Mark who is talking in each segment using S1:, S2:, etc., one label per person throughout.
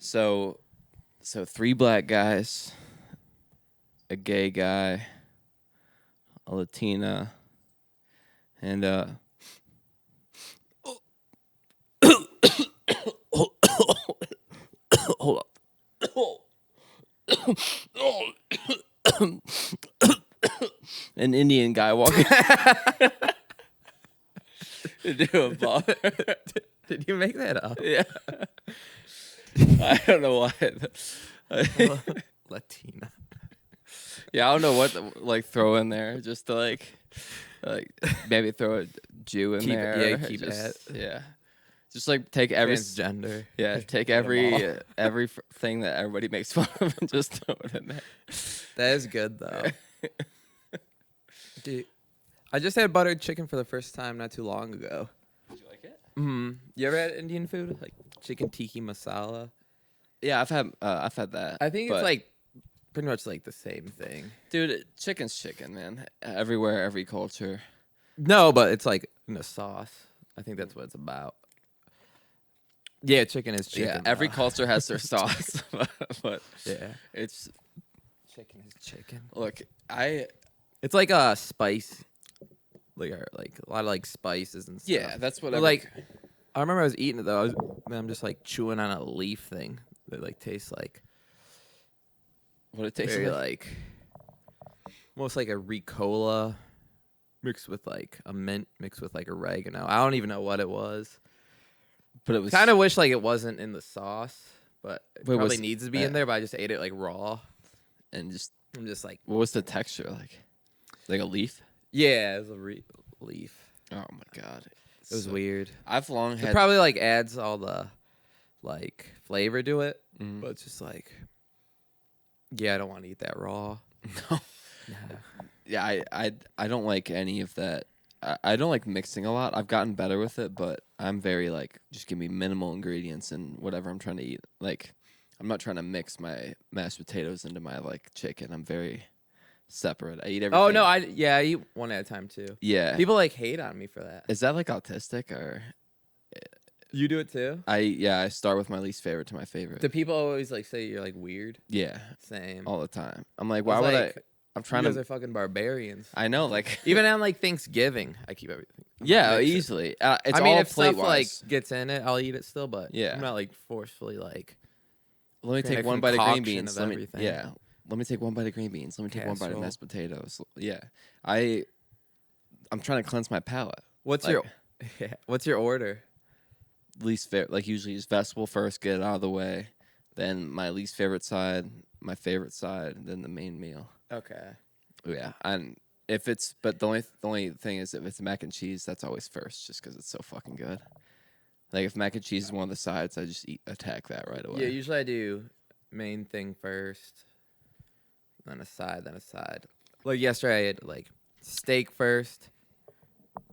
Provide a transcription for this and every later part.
S1: So 3 black guys, a gay guy, a Latina, and hold up. An Indian guy walking into a bar.
S2: Did you make that up?
S1: Yeah. I don't know why.
S2: Latina.
S1: Yeah, I don't know what to, throw in there just to like maybe throw a Jew in there.
S2: Keep
S1: just,
S2: that.
S1: Yeah. Just take every
S2: Transgender.
S1: Yeah, take
S2: Get 'em
S1: every thing that everybody makes fun of and just throw it in there.
S2: That is good though. Dude, I just had buttered chicken for the first time not too long ago.
S1: Did you like it?
S2: Mm-hmm. You ever had Indian food like chicken tikka masala?
S1: Yeah, I've had that.
S2: I think it's like pretty much like the same thing.
S1: Dude, chicken's chicken, man. Everywhere, every culture.
S2: No, but it's like in a sauce. I think that's what it's about. Yeah, chicken is chicken.
S1: Yeah, every culture has their sauce, but
S2: yeah,
S1: it's
S2: chicken is chicken.
S1: Look,
S2: it's like a spice, like a lot of like spices and stuff.
S1: Yeah, that's what
S2: I remember I was eating it though. I'm just like chewing on a leaf thing that like tastes like
S1: what it tastes
S2: very like almost like a Ricola mixed with like a mint mixed with like oregano. I don't even know what it was.
S1: But it was
S2: kind of wish like it wasn't in the sauce, but it
S1: Wait,
S2: probably needs to be in there. But I just ate it like raw,
S1: and
S2: I'm just like,
S1: what was the texture like? Like a leaf?
S2: Yeah, it was a leaf.
S1: Oh my god,
S2: It was weird.
S1: I've long had
S2: It probably like adds all the like flavor to it, but it's just like, yeah, I don't want to eat that raw.
S1: No. Yeah, I don't like any of that. I don't like mixing a lot. I've gotten better with it, but I'm very like, just give me minimal ingredients and whatever I'm trying to eat. Like, I'm not trying to mix my mashed potatoes into my like chicken. I'm very separate. I eat everything.
S2: Oh no, I eat one at a time too.
S1: Yeah.
S2: People like hate on me for that.
S1: Is that like autistic or?
S2: You do it too?
S1: I start with my least favorite to my favorite.
S2: Do people always like say you're like weird?
S1: Yeah.
S2: Same.
S1: All the time. I'm like, why would I? I'm trying
S2: you guys are fucking barbarians.
S1: I know, like
S2: even on like Thanksgiving, I keep everything.
S1: Yeah, easily. It's
S2: I mean,
S1: all
S2: if stuff
S1: plate-wise.
S2: like gets in it, I'll eat it still. But
S1: yeah,
S2: I'm not like forcefully like.
S1: Let me take one bite of green beans. Let me take one bite of green beans. Let me take one bite of mashed potatoes. Yeah, I'm trying to cleanse my palate.
S2: What's your order?
S1: Least favorite, like usually just vegetable first, get it out of the way, then my least favorite side, my favorite side, then the main meal.
S2: Okay.
S1: Yeah, and if it's the only thing is if it's mac and cheese, that's always first, just because it's so fucking good. Like if mac and cheese is one of the sides, I just attack that right away.
S2: Yeah, usually I do main thing first, then a side, then a side. Like yesterday, I had like steak first.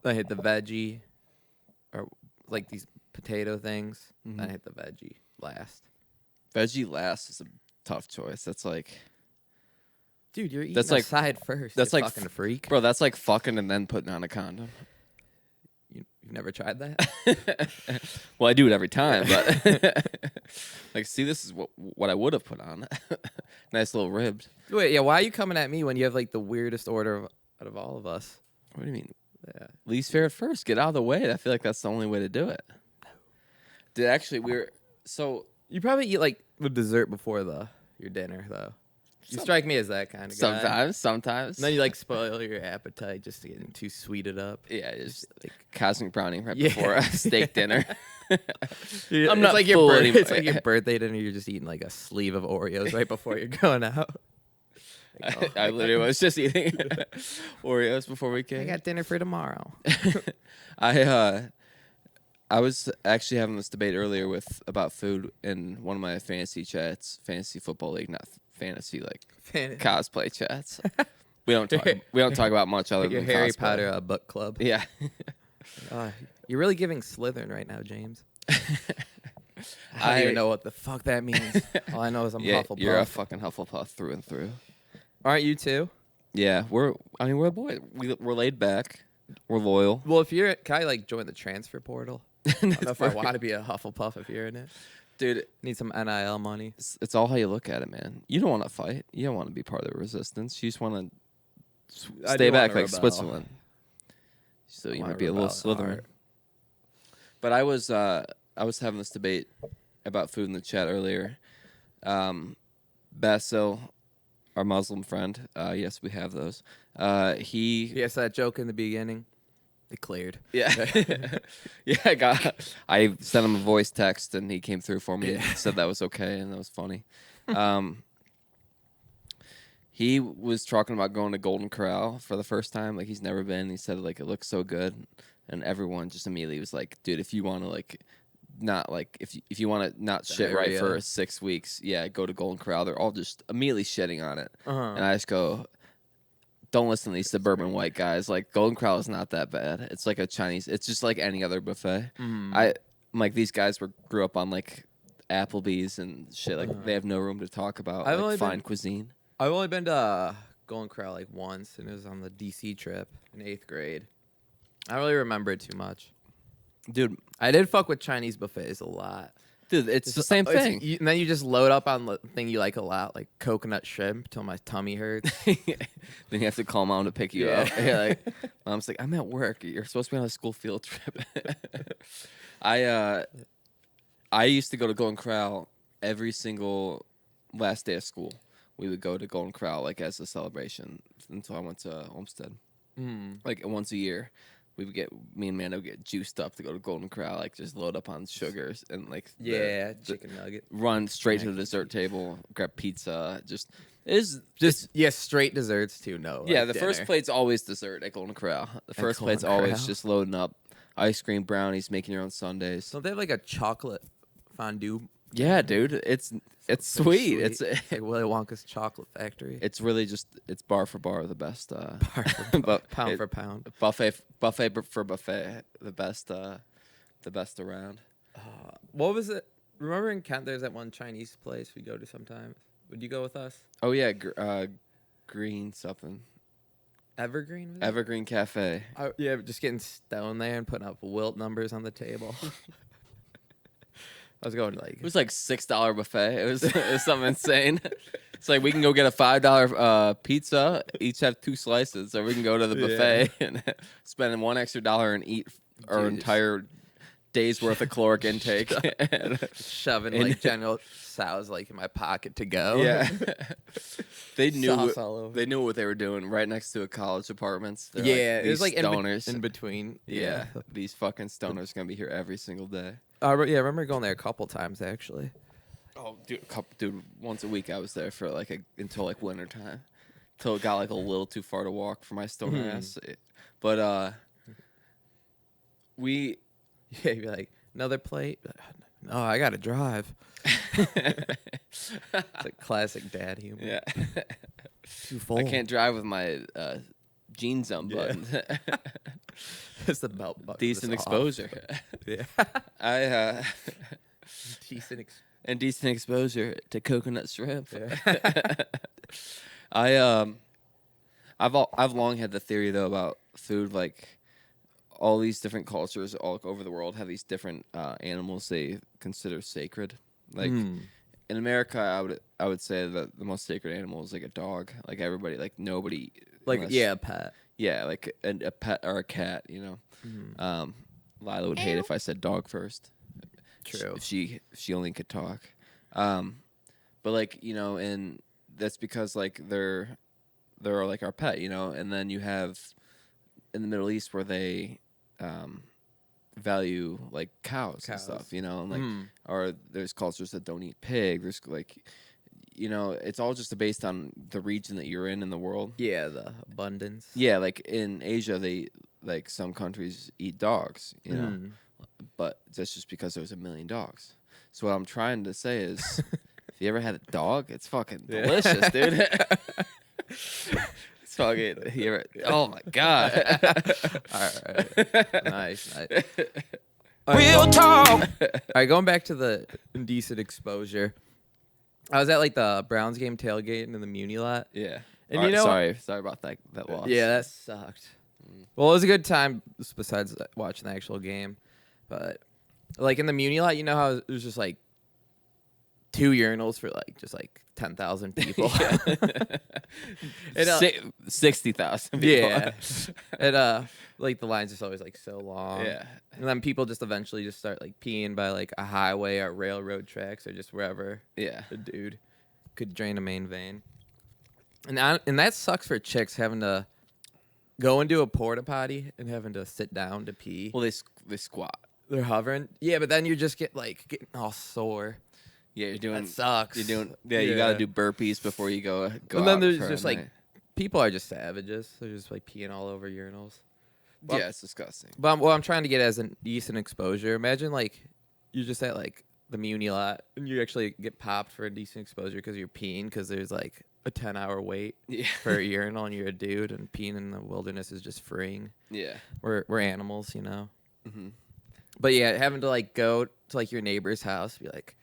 S2: Then I hit the veggie, or like these potato things.
S1: Mm-hmm.
S2: Then I hit the veggie last.
S1: Veggie last is a tough choice. That's like,
S2: dude, you're eating
S1: that's like
S2: side first.
S1: That's
S2: you
S1: like
S2: fucking freak,
S1: bro. That's like fucking and then putting on a condom.
S2: You've never tried that?
S1: Well, I do it every time, but like, see, this is what I would have put on. Nice little ribbed.
S2: Wait, yeah. Why are you coming at me when you have like the weirdest order out of all of us?
S1: What do you mean?
S2: Yeah.
S1: Least favorite first. Get out of the way. I feel like that's the only way to do it. Dude, actually,
S2: you probably eat like the dessert before your dinner though. You strike me as that kind of guy.
S1: Sometimes.
S2: And then you like spoil your appetite just to get too sweeted up.
S1: Yeah, just like cosmic brownie right
S2: Yeah.
S1: before a steak dinner.
S2: I'm not like your birthday. It's like your birthday dinner. You're just eating like a sleeve of Oreos right before you're going out. Like,
S1: I literally was just eating Oreos before we came.
S2: I got dinner for tomorrow.
S1: I was actually having this debate earlier about food in one of my fantasy chats, fantasy football league, not fantasy like cosplay chats. We don't talk about much other
S2: like
S1: than
S2: your Harry
S1: cosplay.
S2: Potter book club.
S1: Yeah.
S2: You're really giving Slytherin right now, James. I don't even know what the fuck that means. All I know is I'm Hufflepuff.
S1: You're a fucking Hufflepuff through and through.
S2: Aren't you too?
S1: Yeah, we're a boy. We're laid back. We're loyal.
S2: Well, can I like join the transfer portal? I don't know if I want to be a Hufflepuff if you're in it.
S1: Dude,
S2: Need some NIL money.
S1: it's all how you look at it, man. You don't want to fight. You don't want to be part of the resistance. You just want to
S2: I
S1: stay
S2: do wanna
S1: back like
S2: rebel.
S1: Switzerland. So
S2: I
S1: you
S2: wanna
S1: might be a little
S2: rebel
S1: Slytherin.
S2: hard.
S1: But I was having this debate about food in the chat earlier. Basil, our Muslim friend, yes, we have those. He
S2: Yes, that joke in the beginning. It cleared.
S1: Yeah. Yeah, I sent him a voice text and he came through for me and said that was okay and that was funny. He was talking about going to Golden Corral for the first time, like he's never been. He said like it looks so good, and everyone just immediately was like, dude, if you want to like not like if you want to not shit right
S2: Diarrhea.
S1: for 6 weeks, yeah, go to Golden Corral. They're all just immediately shitting on it. And I just go, don't listen to these suburban white guys. Like Golden Corral is not that bad. It's like a Chinese. It's just like any other buffet. I'm like these guys grew up on like Applebee's and shit. Like they have no room to talk about
S2: I've
S1: like
S2: only
S1: fine
S2: been-
S1: cuisine.
S2: I've only been to Golden Corral like once, and it was on the DC trip in 8th grade. I don't really remember it too much.
S1: Dude,
S2: I did fuck with Chinese buffets a lot.
S1: dude, it's the same thing.
S2: And then you just load up on the thing you like a lot, like coconut shrimp, till my tummy hurts.
S1: Then you have to call mom to pick you
S2: Yeah.
S1: up. Yeah, like mom's like, I'm at work. You're supposed to be on a school field trip. I used to go to Golden Corral every single last day of school. We would go to Golden Corral like as a celebration until I went to Olmsted. Like once a year, me and Mando would get juiced up to go to Golden Corral, like just load up on sugars and like
S2: Chicken nugget.
S1: run straight to the dessert table, grab pizza.
S2: Straight desserts too. No.
S1: Yeah,
S2: like
S1: the first
S2: dinner.
S1: plate's always dessert at Golden Corral. The first plate's
S2: Golden
S1: always
S2: Corral.
S1: just loading up ice cream, brownies, making your own sundaes.
S2: Don't they have like a chocolate fondue?
S1: Yeah, dude, it's sweet. It's
S2: like Willy Wonka's chocolate factory.
S1: it's really just it's bar for bar the best.
S2: Pound for pound.
S1: Buffet for buffet the best around.
S2: What was it? Remember in Kent, there's that one Chinese place we go to sometimes. Would you go with us?
S1: Oh yeah, green something.
S2: Evergreen. Was it?
S1: Evergreen Cafe.
S2: Yeah, just getting stoned there and putting up wilt numbers on the table. I was going to like
S1: It was like $6 buffet. It was something insane. It's like we can go get a $5 pizza, each have 2 slices, or we can go to the buffet and spend $1 extra and eat our
S2: Dude,
S1: entire day's worth of caloric intake.
S2: shoving like General Tso's like in my pocket to go.
S1: Yeah, they knew
S2: Sauce all over.
S1: they knew what they were doing. Right next to a college apartments. They're
S2: Yeah,
S1: like,
S2: it was
S1: these
S2: like
S1: stoners.
S2: in between.
S1: Yeah, these fucking stoners gonna be here every single day.
S2: I remember going there a couple times actually.
S1: Oh, dude, once a week I was there for until like winter time, till it got like a little too far to walk for my stoner ass. But we,
S2: Yeah, you'd be like, another plate? No, I gotta drive. It's like classic dad humor.
S1: yeah,
S2: Too full.
S1: I can't drive with my jeans unbuttoned.
S2: It's the belt button.
S1: Decent
S2: just off.
S1: exposure.
S2: Yeah.
S1: I
S2: Decent
S1: and decent exposure to coconut shrimp.
S2: Yeah.
S1: I've long had the theory though about food, like all these different cultures all over the world have these different animals they consider sacred. Like in America, I would say that the most sacred animal is like a dog. Like everybody, like nobody,
S2: like
S1: unless-
S2: yeah, a pet.
S1: yeah, like a pet or a cat. You know, Lila would hate if I said dog first.
S2: True.
S1: If she only could talk. But like, you know, and that's because like they're like our pet, you know, and then you have in the Middle East where they value like cows and stuff, you know, and like or there's cultures that don't eat pig. There's like, you know, it's all just based on the region that you're in the world.
S2: Yeah, the abundance.
S1: Yeah, like in Asia they like some countries eat dogs, you know. But that's just because there's a million dogs. So what I'm trying to say is, if you ever had a dog, it's fucking delicious, dude. It's fucking. Oh my god!
S2: All right. Nice. Real talk. All right, going back to the indecent exposure. I was at like the Browns game tailgating in the Muni lot.
S1: Yeah.
S2: And
S1: All
S2: you
S1: right,
S2: know,
S1: sorry about that loss.
S2: yeah, that sucked. Well, it was a good time besides watching the actual game, but like in the Muni lot, you know how it was just like 2 urinals for like just like 10,000 people. And,
S1: 60,000 people.
S2: yeah. And like the lines just always like so long.
S1: Yeah.
S2: And then people just eventually just start like peeing by like a highway or railroad tracks or just wherever
S1: Yeah.
S2: a dude could drain a main vein. And that sucks for chicks having to go into a porta potty and having to sit down to pee.
S1: Well, they squat.
S2: They're hovering. Yeah, but then you just getting all sore.
S1: Yeah, you're doing.
S2: That sucks.
S1: You're doing. Yeah, you got to do burpees before you go.
S2: And
S1: out
S2: then there's
S1: for a
S2: just like
S1: night.
S2: people are just savages. They're just like peeing all over urinals. Well,
S1: Yeah, it's disgusting.
S2: But what I'm trying to get as a decent exposure. Imagine like you're just at like the Muni lot and you actually get popped for a decent exposure because you're peeing because there's like a 10-hour wait
S1: Yeah.
S2: for a urinal and you're a dude and peeing in the wilderness is just freeing.
S1: Yeah.
S2: We're animals, you know.
S1: Mm-hmm.
S2: But yeah, having to like go to like your neighbor's house, be like,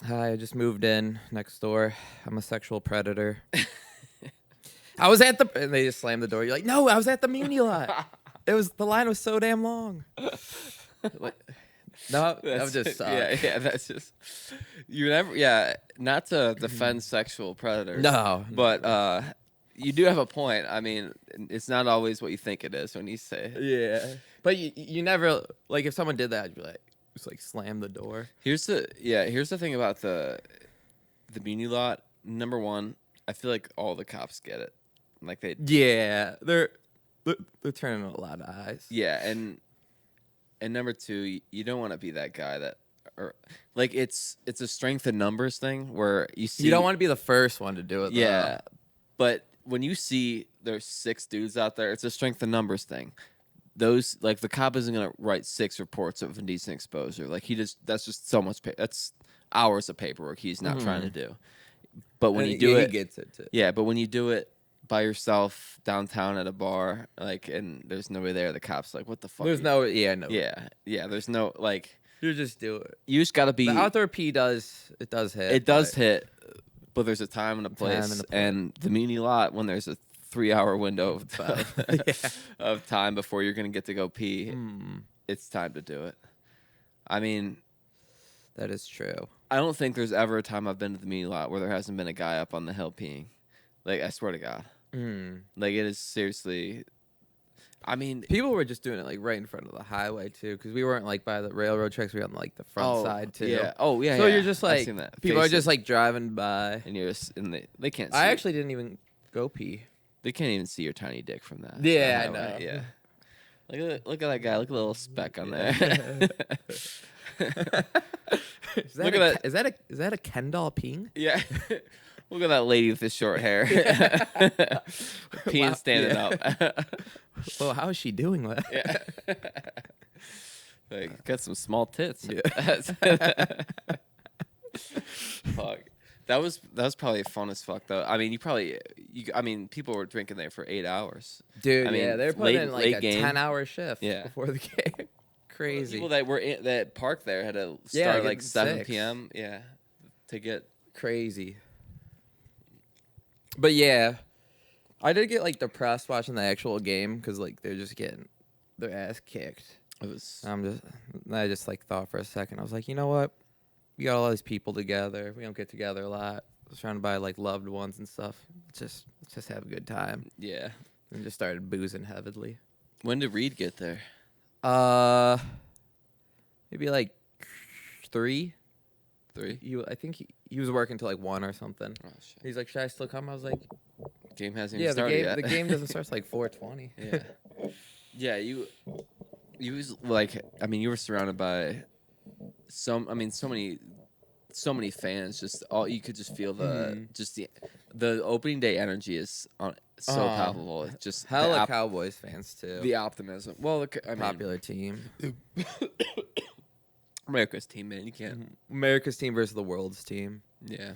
S2: "Hi, I just moved in next door. I'm a sexual predator." I was at the, and they just slam the door. You're like, "No, I was at the Muni lot. The line was so damn long." Like, no, that would just suck.
S1: Yeah, that's just you never. Yeah, not to defend sexual predators.
S2: No,
S1: but you do have a point. I mean, it's not always what you think it is when you say.
S2: yeah, but you never like if someone did that, I'd be like, just like slam the door.
S1: Here's the thing about the Muni lot. Number one, I feel like all the cops get it. Like they.
S2: Yeah, they're turning a lot of eyes.
S1: Yeah, and number two, you don't want to be that guy that, or like it's a strength in numbers thing where you see.
S2: You don't want to be the first one to do it. Though.
S1: Yeah, but when you see there's 6 dudes out there, it's a strength in numbers thing. Those like the cop isn't gonna write 6 reports of indecent exposure. Like that's just so much. That's hours of paperwork he's not trying to do. But when you do it,
S2: he gets it too.
S1: yeah. But when you do it by yourself downtown at a bar, like, and there's nobody there, the cops like, what the fuck?
S2: There's no, no.
S1: Yeah. There's no like.
S2: You just do it.
S1: You just gotta be.
S2: The outdoor pee does hit.
S1: It does hit, but there's a time and a place. And the Muni lot, when there's a 3-hour window of time before you're gonna get to go pee, it's time to do it. I mean,
S2: that is true.
S1: I don't think there's ever a time I've been to the Muni lot where there hasn't been a guy up on the hill peeing. Like, I swear to God. Like, it is seriously. I mean,
S2: people were just doing it like right in front of the highway too, because we weren't like by the railroad tracks. We were on like the front side too.
S1: Yeah. Oh yeah.
S2: So
S1: yeah.
S2: you're just like
S1: I've seen that.
S2: people are just like driving by,
S1: and you're just they can't. See
S2: I actually didn't even go pee.
S1: They can't even see your tiny dick from that.
S2: Yeah, I know.
S1: Yeah. Look at that guy. Look at the little speck on there.
S2: Is that a Ken doll peeing?
S1: Yeah. Look at that lady with the short hair. Peeing standing up.
S2: Well, how is she doing that?
S1: Yeah. Like, got some small tits.
S2: Yeah.
S1: Fuck. That was probably fun as fuck though. I mean, people were drinking there for 8 hours.
S2: Dude,
S1: I mean,
S2: yeah, they're putting in like a
S1: game.
S2: 10-hour shift
S1: Yeah.
S2: before the game. Crazy.
S1: People that parked there had to start like 7
S2: 6.
S1: p.m. Yeah, to get
S2: crazy. But yeah, I did get like depressed watching the actual game because like they're just getting their ass kicked.
S1: It was.
S2: I just like thought for a second. I was like, you know what? We got all these people together. We don't get together a lot. I was trying to buy like loved ones and stuff. Let's just have a good time.
S1: Yeah.
S2: And just started boozing heavily.
S1: When did Reed get there?
S2: Maybe like 3.
S1: 3.
S2: I think he was working till like 1 or something.
S1: Oh shit.
S2: He's like, should I still come? I was like,
S1: Game hasn't even started yet.
S2: The game doesn't start till like 4:20.
S1: Yeah. Yeah. You was like. I mean, you were surrounded by so many fans. Just all you could just feel the opening day energy is so palpable. It's just
S2: hella Cowboys fans too.
S1: The optimism. Well,
S2: popular team.
S1: America's team, man. You can't.
S2: America's team versus the world's team.
S1: Yeah,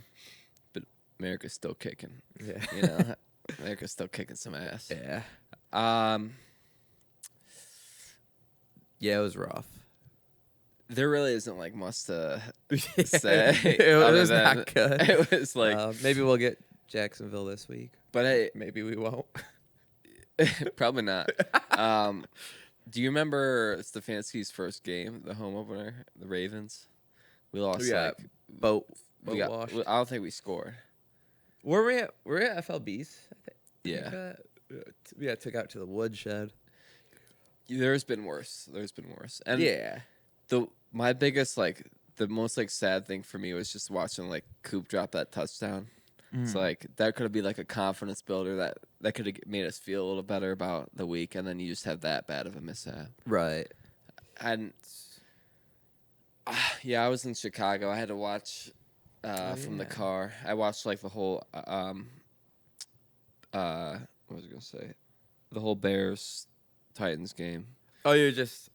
S1: but America's still kicking.
S2: Yeah,
S1: you know, America's still kicking some ass.
S2: Yeah. Yeah, it was rough.
S1: There really isn't like much to say.
S2: It was not good.
S1: It was like
S2: maybe we'll get Jacksonville this week,
S1: but hey,
S2: maybe we won't.
S1: Probably not. Do you remember Stefanski's first game, the home opener, the Ravens? We lost
S2: Yeah,
S1: like
S2: boat
S1: we got.
S2: washed.
S1: I don't think we scored.
S2: Were we at FLBs?
S1: Yeah.
S2: Yeah, took out to the woodshed.
S1: There's been worse. And
S2: Yeah.
S1: my biggest the most sad thing for me was just watching Coop drop that touchdown. It's that could have been a confidence builder that could have made us feel a little better about the week, and then you just have that bad of a mishap.
S2: Right.
S1: And yeah, I was in Chicago. I had to watch from the car. I watched the whole what was I gonna say? The whole Bears Titans game.
S2: Oh, you're just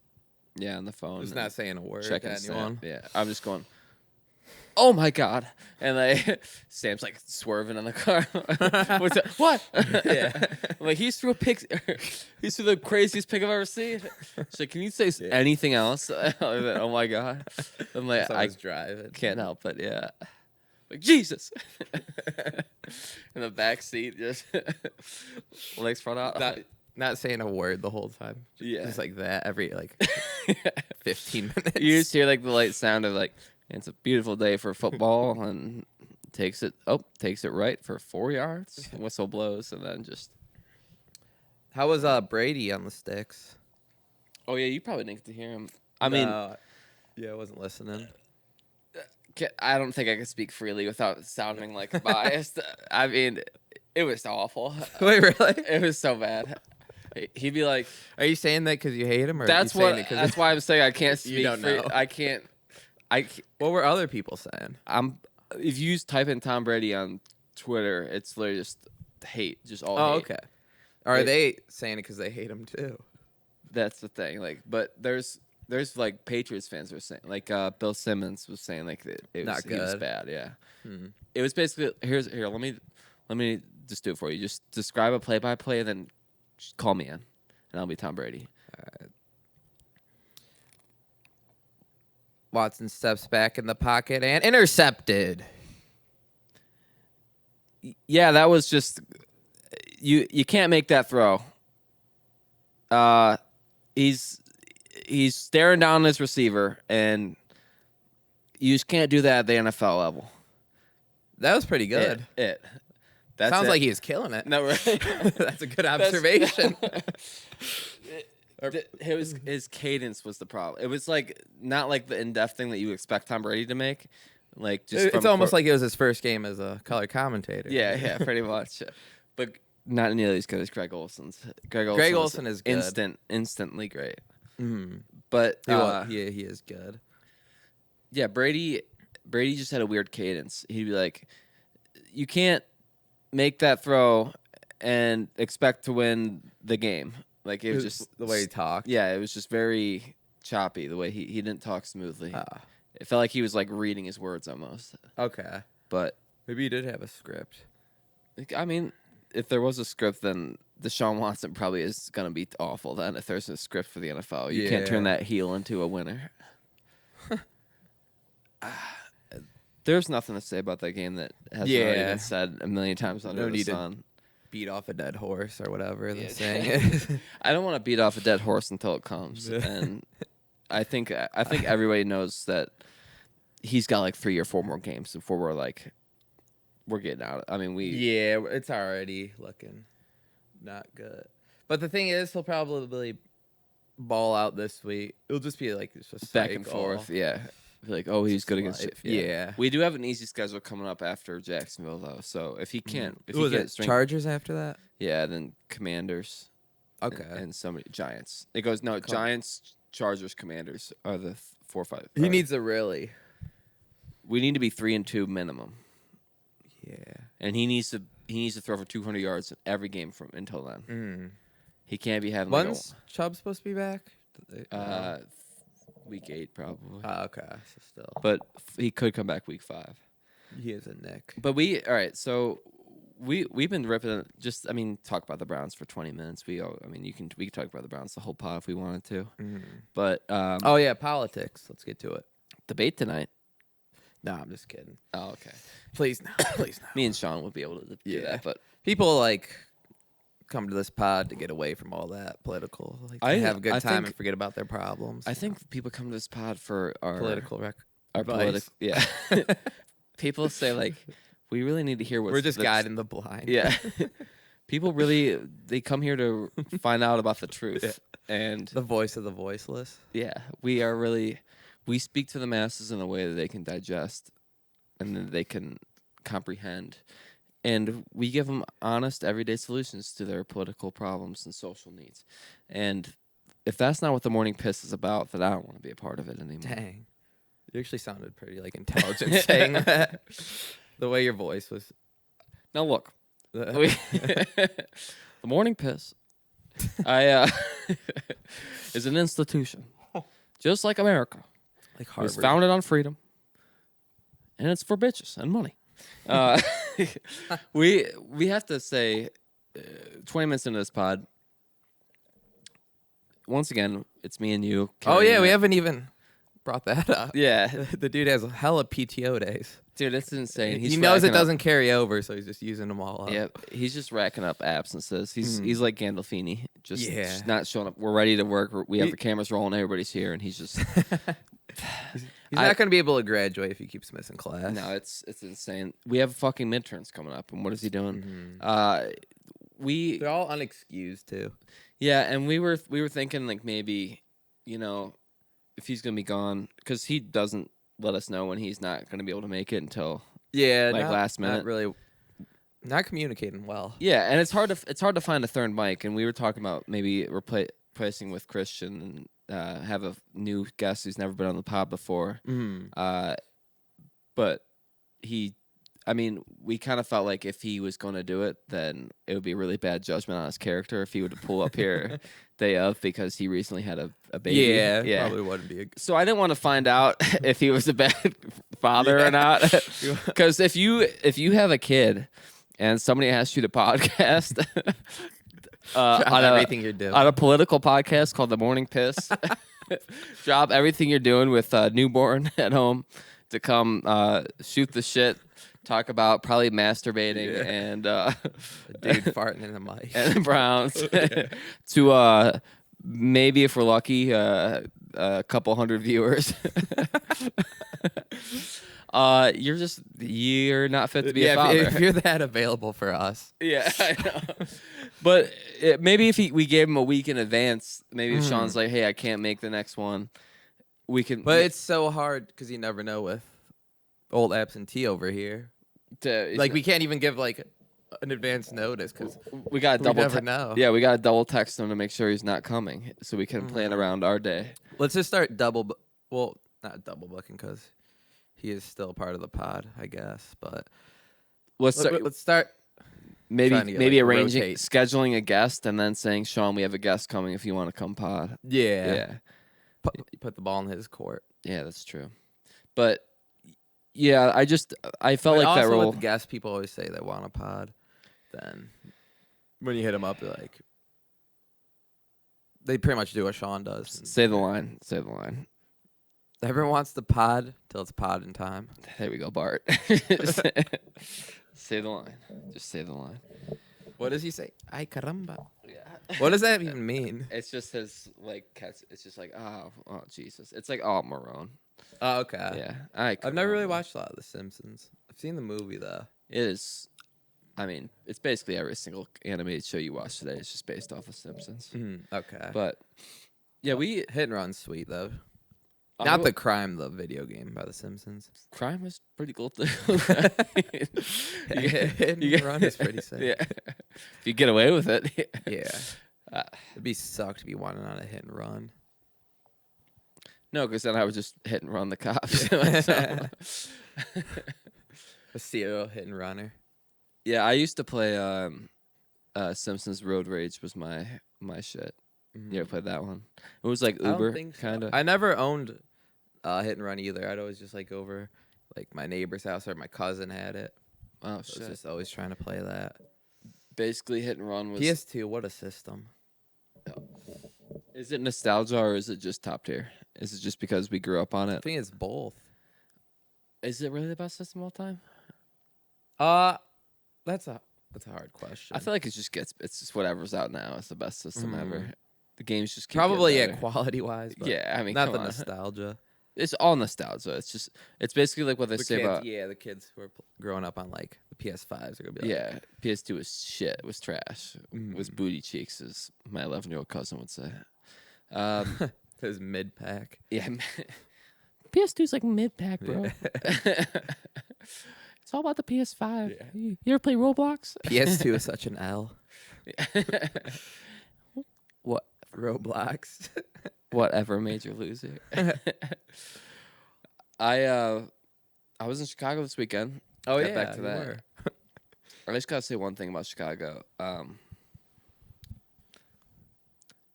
S1: on the phone.
S2: just not saying a word
S1: Checking
S2: to anyone.
S1: Sam. Yeah, I'm just going, oh my god, and Sam's swerving in the car. What's that? What?
S2: Yeah.
S1: He threw a pick. He threw the craziest pick I've ever seen. She's like, can you say anything else? Other than, oh my god. I'm like,
S2: I was driving.
S1: Can't help it. Yeah. Jesus. In the back seat, just legs front out.
S2: Not saying a word the whole time.
S1: Yeah.
S2: Just like that every 15 minutes.
S1: You just hear the light sound of it's a beautiful day for football, and takes it right for 4 yards. Whistle blows, and then just.
S2: How was Brady on the sticks?
S1: Oh yeah, you probably didn't get to hear him. I mean,
S2: yeah, I wasn't listening.
S1: I don't think I could speak freely without sounding biased. I mean, it was awful.
S2: Wait, really?
S1: It was so bad. He'd be like,
S2: "Are you saying that because you hate him, or
S1: that's
S2: are you saying it
S1: that's why I'm saying I can't speak.
S2: You don't know.
S1: I can't.
S2: What were other people saying?
S1: If you type in Tom Brady on Twitter, it's literally just hate, just all.
S2: Oh,
S1: hate.
S2: okay. Are they saying it because they hate him too?
S1: That's the thing. But there's Patriots fans were saying Bill Simmons was saying it
S2: Not
S1: was,
S2: good.
S1: he was bad. Yeah. It was basically here. Let me just do it for you. Just describe a play-by-play, and then just call me in, and I'll be Tom Brady.
S2: All right. Watson steps back in the pocket and intercepted.
S1: Yeah, that was just you can't make that throw. He's staring down his receiver, and you just can't do that at the NFL level.
S2: That was pretty good.
S1: That
S2: sounds like he was killing it.
S1: No, right?
S2: That's a good observation.
S1: His cadence was the problem. It was not the in-depth thing that you expect Tom Brady to make.
S2: It's almost like it was his first game as a color commentator.
S1: Yeah, pretty much. But not nearly as good as Greg Olson's. Greg
S2: Olson is good.
S1: Instantly great.
S2: Mm-hmm.
S1: But
S2: he is good.
S1: Yeah, Brady just had a weird cadence. He'd be like, you can't make that throw and expect to win the game. It was just
S2: the way he talked.
S1: Yeah, it was just very choppy the way he didn't talk smoothly. It felt like he was reading his words almost.
S2: Okay.
S1: But
S2: maybe he did have a script.
S1: I mean, if there was a script, then Deshaun Watson probably is going to be awful then if there's a script for the NFL. You can't turn that heel into a winner. There's nothing to say about that game that hasn't already been said a million times under the sun.
S2: Beat off a dead horse or whatever they're saying.
S1: I don't want to beat off a dead horse until it comes. And I think everybody knows that he's got 3 or 4 more games before we're getting out. I mean,
S2: it's already looking not good. But the thing is, he'll probably ball out this week. It'll just be just
S1: back and forth. Yeah. He's good against it.
S2: Yeah.
S1: We do have an easy schedule coming up after Jacksonville, though. So if he can't,
S2: Chargers after that?
S1: Yeah, then Commanders.
S2: Okay.
S1: And somebody Giants. It goes Giants, Chargers, Commanders are the 4 or 5.
S2: He needs we
S1: need to be 3-2 minimum.
S2: Yeah.
S1: And he needs to throw for 200 yards every game from until then. He can't be having
S2: When's Chubb supposed to be back?
S1: Week 8 probably.
S2: Okay, so still.
S1: But he could come back week 5.
S2: He is a Nick.
S1: But all right, so we've been ripping talk about the Browns for 20 minutes. We can talk about the Browns the whole pod if we wanted to. But
S2: politics. Let's get to it.
S1: Debate tonight.
S2: No, I'm just kidding.
S1: Oh, okay.
S2: Please no. Please no.
S1: Me and Sean would be able to do that, but
S2: people come to this pod to get away from all that political. Have a good time and forget about their problems.
S1: I think people come to this pod for our
S2: political record.
S1: our
S2: Advice.
S1: yeah. People say like, we really need to hear what's
S2: We're just guiding the blind.
S1: Yeah. People really they come here to find out about the truth.
S2: Yeah.
S1: And
S2: The voice of the voiceless.
S1: yeah, we speak to the masses in a way that they can digest and that they can comprehend. And we give them honest, everyday solutions to their political problems and social needs. And if that's not what the morning piss is about, then I don't want to be a part of it anymore.
S2: Dang. You actually sounded pretty like intelligent saying that. The way your voice was.
S1: Now look, the morning piss, is an institution, just like America.
S2: Like
S1: It was
S2: Harvard.
S1: founded on freedom, and it's for bitches and money. We have to say, 20 minutes into this pod, once again, it's me and you.
S2: Oh, yeah.
S1: carrying
S2: We
S1: it.
S2: haven't even brought that up.
S1: Yeah,
S2: The dude has hella PTO days.
S1: dude, it's insane.
S2: He knows it doesn't carry over, so he's just using them all up.
S1: Yeah, he's just racking up absences. He's like Gandolfini, just
S2: Yeah.
S1: not showing up. We're ready to work. We have the cameras rolling. Everybody's here, and he's just
S2: He's not going to be able to graduate if he keeps missing class.
S1: no. It's insane. We have fucking midterms coming up, and what is he doing? We
S2: They're all unexcused, too.
S1: yeah, and we were thinking like maybe if he's gonna be gone because he doesn't let us know when he's not gonna be able to make it until
S2: Yeah,
S1: like last minute.
S2: Not really. Not communicating well.
S1: Yeah, and it's hard to find a third mic, and we were talking about maybe replacing with Christian and have a new guest who's never been on the pod before. But we kind of felt like if he was going to do it, then it would be a really bad judgment on his character if he would pull up here day of because he recently had a baby.
S2: Yeah, probably wouldn't be.
S1: So I didn't want to find out if he was a bad father or not, because if you have a kid and somebody asks you to podcast on
S2: everything you're doing
S1: on a political podcast called The Morning Piss, drop everything you're doing with newborn at home to come shoot the shit, talk about probably masturbating and
S2: a dude farting in the mic
S1: and the Browns to maybe if we're lucky a couple hundred viewers. You're not fit to be a father.
S2: If you're that available for us.
S1: Yeah, I know. But maybe if we gave him a week in advance, maybe if Sean's like, hey, I can't make the next one, we can.
S2: But it's so hard because you never know with old absentee over here. We can't even give like an advance notice because
S1: we got to
S2: never know.
S1: Yeah, we got to double text him to make sure he's not coming so we can plan around our day.
S2: Let's just start not double booking because he is still part of the pod, I guess. But let's start.
S1: Maybe arranging,
S2: rotate.
S1: scheduling a guest, and then saying, Sean, we have a guest coming if you want to come pod.
S2: Yeah. Put the ball in his court.
S1: Yeah, that's true. But yeah, I felt like that role.
S2: With the guest, people always say they want a pod. Then when you hit them up, they're like, they pretty much do what Sean does.
S1: Say the line. Say the line.
S2: Everyone wants the pod till it's pod in time.
S1: There we go, Bart. Say the line. Just say the line.
S2: What does he say? Ay caramba.
S1: Yeah.
S2: What does that even mean?
S1: It's just his it's just like oh Jesus. It's like oh Marone.
S2: Oh, okay.
S1: Yeah.
S2: I've never really watched a lot of The Simpsons. I've seen the movie though.
S1: It is. I mean, it's basically every single animated show you watch today. It's just based off of Simpsons.
S2: Okay.
S1: But yeah,
S2: Hit and Run's sweet though. Not the crime, the video game by The Simpsons.
S1: Crime is pretty cool too.
S2: Hit and Run is pretty sick.
S1: Yeah. If you get away with it.
S2: Yeah. It'd be sucked to be wanted on a hit and run.
S1: No, because then I would just hit and run the cops.
S2: A serial hit and runner.
S1: Yeah, I used to play Simpsons Road Rage was my shit. You ever played that one? It was like Uber, kind of.
S2: I never owned hit and run either. I'd always just like over like my neighbor's house or my cousin had it.
S1: Oh,
S2: So I
S1: shit.
S2: was just always trying to play that.
S1: Basically, hit and run was.
S2: PS2, what a system.
S1: Is it nostalgia or is it just top tier? Is it just because we grew up on
S2: I
S1: it?
S2: think it's both.
S1: Is it really the best system of all time?
S2: That's a hard question.
S1: I feel like it's just whatever's out now. It's the best system ever. The games just keep
S2: probably
S1: getting better.
S2: quality wise. But
S1: Yeah, I mean,
S2: not
S1: come
S2: the
S1: on.
S2: nostalgia.
S1: It's all nostalgia. It's basically like what they say about
S2: the kids who are growing up on like the PS5s are gonna be like,
S1: yeah. PS2 was shit. It was trash. It was booty cheeks, as my 11-year-old cousin would say.
S2: His mid pack.
S1: Yeah, PS2's like mid pack, bro. It's all about the PS5.
S2: Yeah.
S1: You ever play Roblox?
S2: PS2 is such an L.
S1: What?
S2: Roblox.
S1: Whatever, major loser. I was in Chicago this weekend.
S2: Oh
S1: Got
S2: yeah,
S1: back to
S2: you
S1: that.
S2: were.
S1: I just gotta say one thing about Chicago.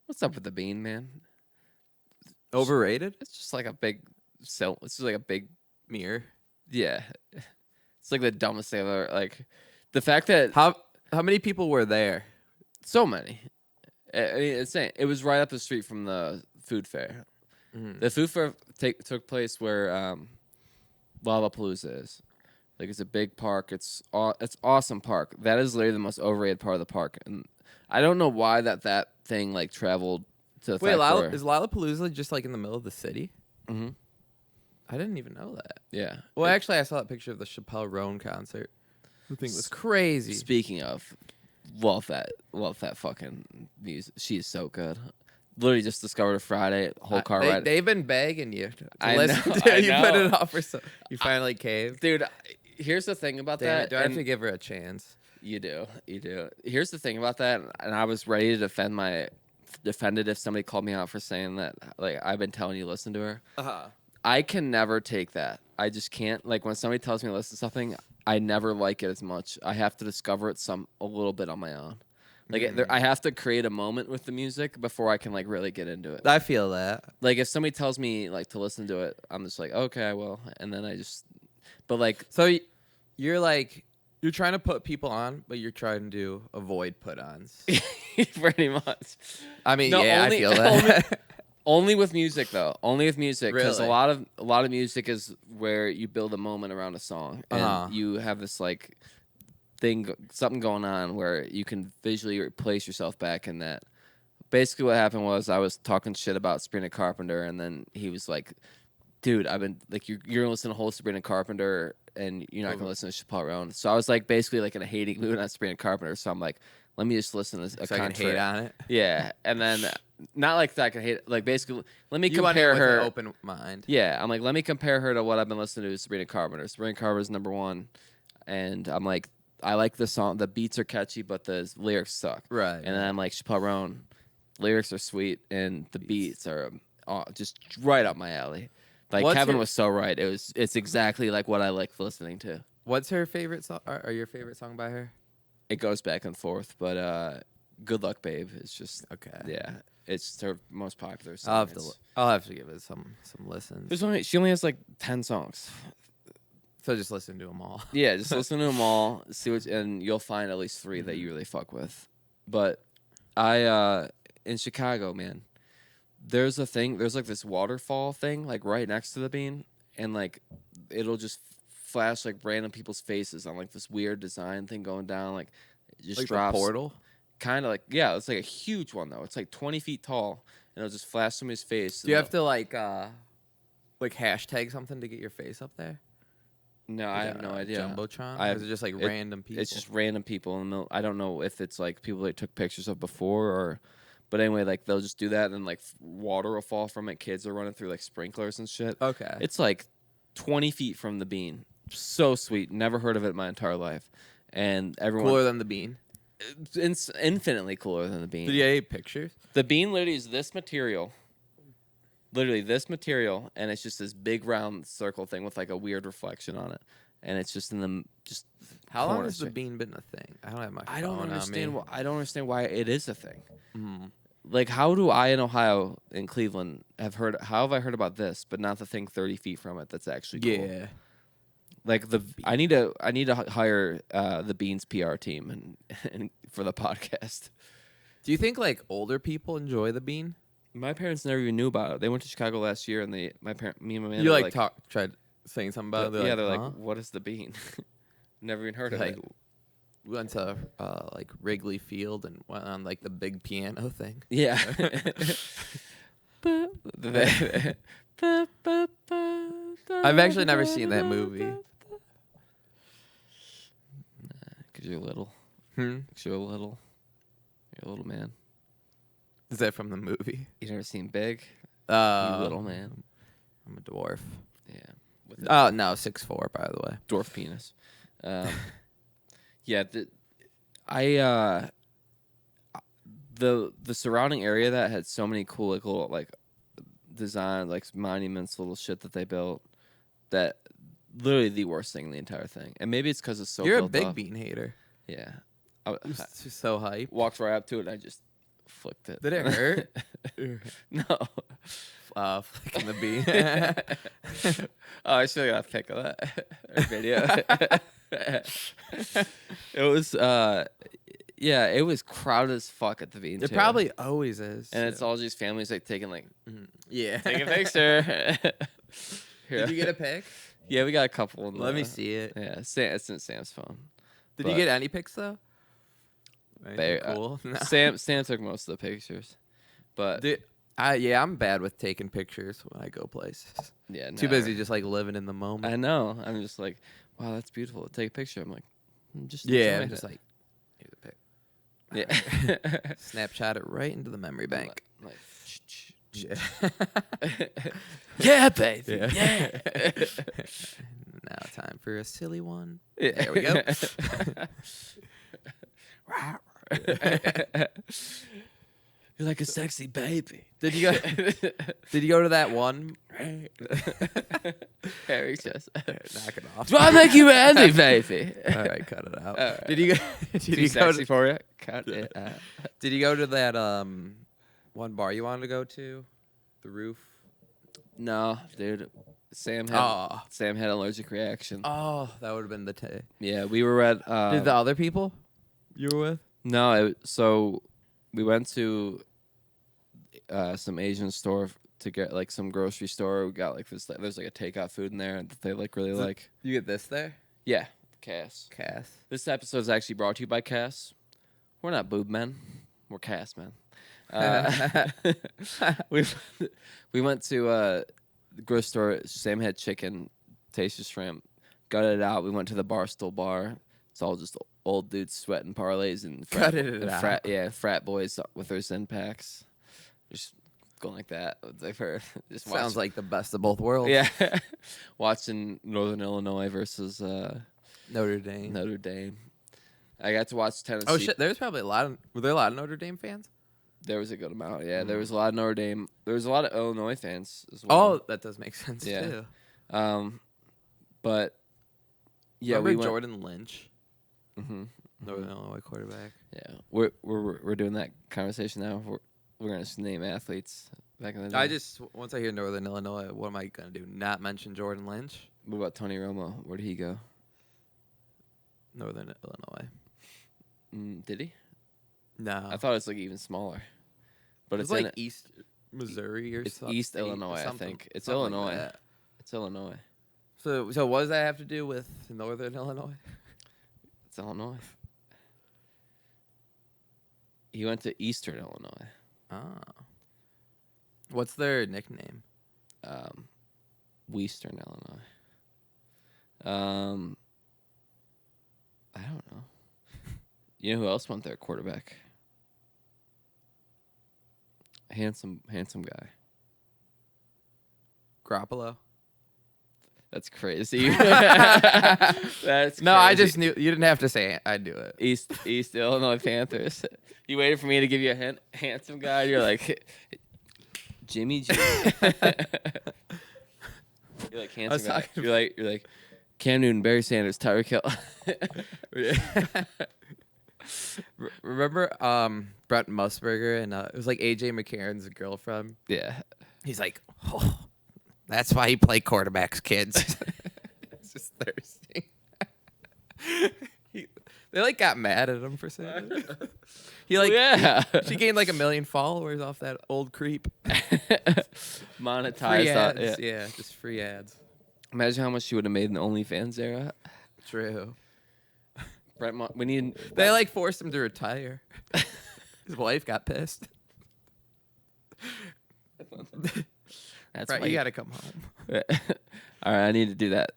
S1: What's up with the bean, man?
S2: Overrated?
S1: It's just like a big It's just like a big
S2: Mirror.
S1: yeah. It's like the dumbest thing I've ever like. The fact that
S2: How many people were there?
S1: so many. I mean, it's insane. It was right up the street from the food fair. The food fair took place where Lollapalooza is. Like it's a big park. It's awesome park. That is literally the most overrated part of the park, and I don't know why that thing like traveled to the
S2: Wait,
S1: fact where,
S2: is Lollapalooza just like in the middle of the city?
S1: Mhm.
S2: I didn't even know that.
S1: Yeah.
S2: Well, actually, I saw that picture of the Chappelle Roan concert. The thing was crazy.
S1: Speaking of, love that fucking music. She's so good. Literally just discovered her Friday. Whole car ride.
S2: They've been begging you to
S1: I
S2: listen
S1: know,
S2: to.
S1: I
S2: You put
S1: know.
S2: it off for so. You finally caved.
S1: Dude, here's the thing about
S2: Damn
S1: that.
S2: it, do I have
S1: and
S2: to give her a chance?
S1: You do. Here's the thing about that, and I was ready to defend it if somebody called me out for saying that. Like I've been telling you, listen to her. I can never take that. I just can't. Like when somebody tells me to listen to something, I never like it as much. I have to discover it a little bit on my own. Like I have to create a moment with the music before I can like really get into it.
S2: I feel that.
S1: Like if somebody tells me like to listen to it, I'm just like okay, I will, and then I just. But like
S2: So you're like you're trying to put people on, but you're trying to avoid put-ons.
S1: pretty much.
S2: I mean,
S1: No,
S2: yeah, I feel that.
S1: Only with music though. Only with music because
S2: Really?
S1: a lot of music is where you build a moment around a song and you have this like something going on where you can visually place yourself back in that. Basically, what happened was I was talking shit about Sabrina Carpenter, and then he was like, "Dude, I've been like you're gonna listen to whole Sabrina Carpenter, and you're not gonna listen to Chappelle Roan." So I was like basically like in a hating mood on Sabrina Carpenter. So I'm like, let me just listen to
S2: So I can hate on it.
S1: Yeah, and then not like that I can hate it. Like basically, let me
S2: You went in
S1: compare
S2: with
S1: her.
S2: an open mind.
S1: Yeah, I'm like, let me compare her to what I've been listening to Sabrina Carpenter. Sabrina Carpenter's #1, and I'm like, I like the song. The beats are catchy, but the lyrics suck.
S2: Right.
S1: And then I'm like, Chappelle Roan, lyrics are sweet, and the beats are just right up my alley. Like Kevin was so right. It's exactly like what I like listening to.
S2: What's her favorite song? Or your favorite song by her?
S1: It goes back and forth, but "Good Luck, Babe" is just
S2: Okay.
S1: yeah. It's her most popular song.
S2: I'll have to give it some listens.
S1: She only has like 10 songs.
S2: So just listen to them all.
S1: Yeah, just listen to them all, and you'll find at least 3 that you really fuck with. But in Chicago, man, there's like this waterfall thing like right next to the bean, and like it'll just flash like random people's faces on like this weird design thing going down, like it just
S2: Like
S1: drops.
S2: the portal?
S1: Kind of like it's like a huge one though. It's like 20 feet tall, and it'll just flash somebody's face.
S2: Do you have to like hashtag something to get your face up there?
S1: No, I have no idea.
S2: Jumbotron? Or is it just like random people?
S1: It's just random people. And I don't know if it's like people they took pictures of before but anyway, like they'll just do that and then like water will fall from it. Kids are running through like sprinklers and shit.
S2: Okay.
S1: It's like 20 feet from the bean. So sweet. Never heard of it in my entire life. And everyone.
S2: Cooler than the bean?
S1: It's infinitely cooler than the bean.
S2: Did you get pictures?
S1: The bean literally is this material. Literally this material, and it's just this big round circle thing with like a weird reflection on it, and it's just in the just.
S2: How long has the bean been a thing? I don't have my phone
S1: I don't understand.
S2: on me.
S1: I don't understand why it is a thing. Like, how do I in Ohio in Cleveland have heard? How have I heard about this, but not the thing 30 feet from it that's actually cool?
S2: Yeah.
S1: Like I need to hire the Beans PR team and for the podcast.
S2: Do you think like older people enjoy the bean?
S1: My parents never even knew about it. They went to Chicago last year, and me and my man.
S2: You tried saying something about it?
S1: They're like, "What is the bean?" Never even heard of it.
S2: We went to like Wrigley Field and went on like the big piano thing.
S1: Yeah.
S2: I've actually never seen that movie.
S1: Because you're little.
S2: Hmm?
S1: 'Cause you're a little. You're a little man.
S2: Is that from the movie?
S1: You never seen Big? You
S2: You
S1: little man.
S2: I'm a dwarf.
S1: Yeah. With
S2: Oh no, 6'4", by the way.
S1: dwarf penis. Yeah. I the surrounding area that had so many cool like little like design like monuments, little shit that they built. That literally the worst thing in the entire thing. And maybe it's because it's so.
S2: You're a
S1: built
S2: big
S1: up.
S2: bean hater.
S1: Yeah.
S2: It's just so hype.
S1: Walked right up to it and I just flicked it.
S2: Did it hurt?
S1: No.
S2: Flicking the bean.
S1: Oh, I should have got a pic of that video. It was yeah, it was crowded as fuck at the bean.
S2: It probably always is.
S1: And it's all these families like taking like
S2: yeah.
S1: take a picture.
S2: Did you get a pic?
S1: Yeah, we got a couple.
S2: Let me see it.
S1: Yeah, it's in Sam's phone.
S2: Did you get any pics though?
S1: Very
S2: cool. No.
S1: Sam took most of the pictures, but
S2: Dude, I'm bad with taking pictures when I go places.
S1: yeah,
S2: Too busy just like living in the moment.
S1: I know. I'm just like, wow, that's beautiful. Take a picture. I'm like, just
S2: Yeah,
S1: enjoying
S2: I'm just
S1: it.
S2: like, here's a pic.
S1: Yeah.
S2: Snapchat it right into the memory bank.
S1: Like,
S2: Yeah.
S1: yeah, baby.
S2: Yeah.
S1: Yeah.
S2: Now time for a silly one.
S1: Yeah.
S2: There we go.
S1: You're like a sexy baby.
S2: Did you go? Did you go to that one?
S1: Harry just
S2: Knock it off.
S1: do I make you ready, baby?
S2: All right, cut it out.
S1: All right.
S2: Did you go? Did
S1: Too
S2: you go
S1: sexy
S2: to?
S1: for you? Cut it out.
S2: Did you go to that one bar you wanted to go to? The Roof.
S1: No, dude. Sam had an allergic reaction.
S2: Oh, that would have been the
S1: Yeah, we were at.
S2: Did the other people you were with?
S1: No, so we went to some Asian store to get like some grocery store. We got like this. There's like a takeout food in there that they like really like.
S2: You get this there?
S1: Yeah, Cass. This episode is actually brought to you by Cass. We're not boob men. We're Cass men. We went to the grocery store. Sam had chicken, tasted shrimp, gutted it out. We went to the Barstool bar. It's all just old dudes sweating parlays and frat boys with their Zen packs. Just going like that. Just
S2: Sounds like the best of both worlds.
S1: Yeah. Watching Northern Illinois versus
S2: Notre Dame.
S1: Notre Dame. I got to watch Tennessee.
S2: Oh shit! There's probably were there a lot of Notre Dame fans?
S1: There was a good amount. Yeah, there was a lot of Notre Dame. There was a lot of Illinois fans as well.
S2: Oh, that does make sense too.
S1: But yeah,
S2: remember Jordan Lynch,
S1: Mm-hmm.
S2: Northern Illinois quarterback.
S1: Yeah, we're doing that conversation now. We're gonna just name athletes back in the day.
S2: Once I hear Northern Illinois, what am I gonna do? Not mention Jordan Lynch?
S1: What about Tony Romo? Where did he go?
S2: Northern Illinois.
S1: Did he?
S2: No,
S1: I thought it was like even smaller. But it's
S2: like
S1: in
S2: East Missouri or
S1: it's
S2: something.
S1: East Illinois, I think. It's
S2: something
S1: Illinois.
S2: like
S1: It's Illinois.
S2: So what does that have to do with Northern Illinois?
S1: It's Illinois. He went to Eastern Illinois.
S2: Oh. What's their nickname?
S1: Western Illinois. I don't know. You know who else went there? Quarterback. Handsome guy.
S2: Garoppolo.
S1: That's crazy. That's
S2: No, I
S1: crazy.
S2: just knew you didn't have to say it. I knew it.
S1: East Illinois Panthers. You waited for me to give you a hint. Handsome guy. You're like Jimmy G. You're like handsome guy. You're like Cam Newton, Barry Sanders, Tyreek Hill.
S2: Remember Brent Musburger and it was like AJ McCarron's girlfriend.
S1: Yeah.
S2: He's like, oh, that's why he play quarterbacks, kids. It's just thirsty. They like got mad at him for saying it. She gained like 1 million followers off that old creep.
S1: Monetized
S2: Free
S1: that.
S2: ads. Yeah, just free ads.
S1: Imagine how much she would have made in the OnlyFans era.
S2: True.
S1: We need.
S2: They like forced him to retire. His wife got pissed.
S1: That's
S2: Brett,
S1: why
S2: you got to come home.
S1: All right, I need to do that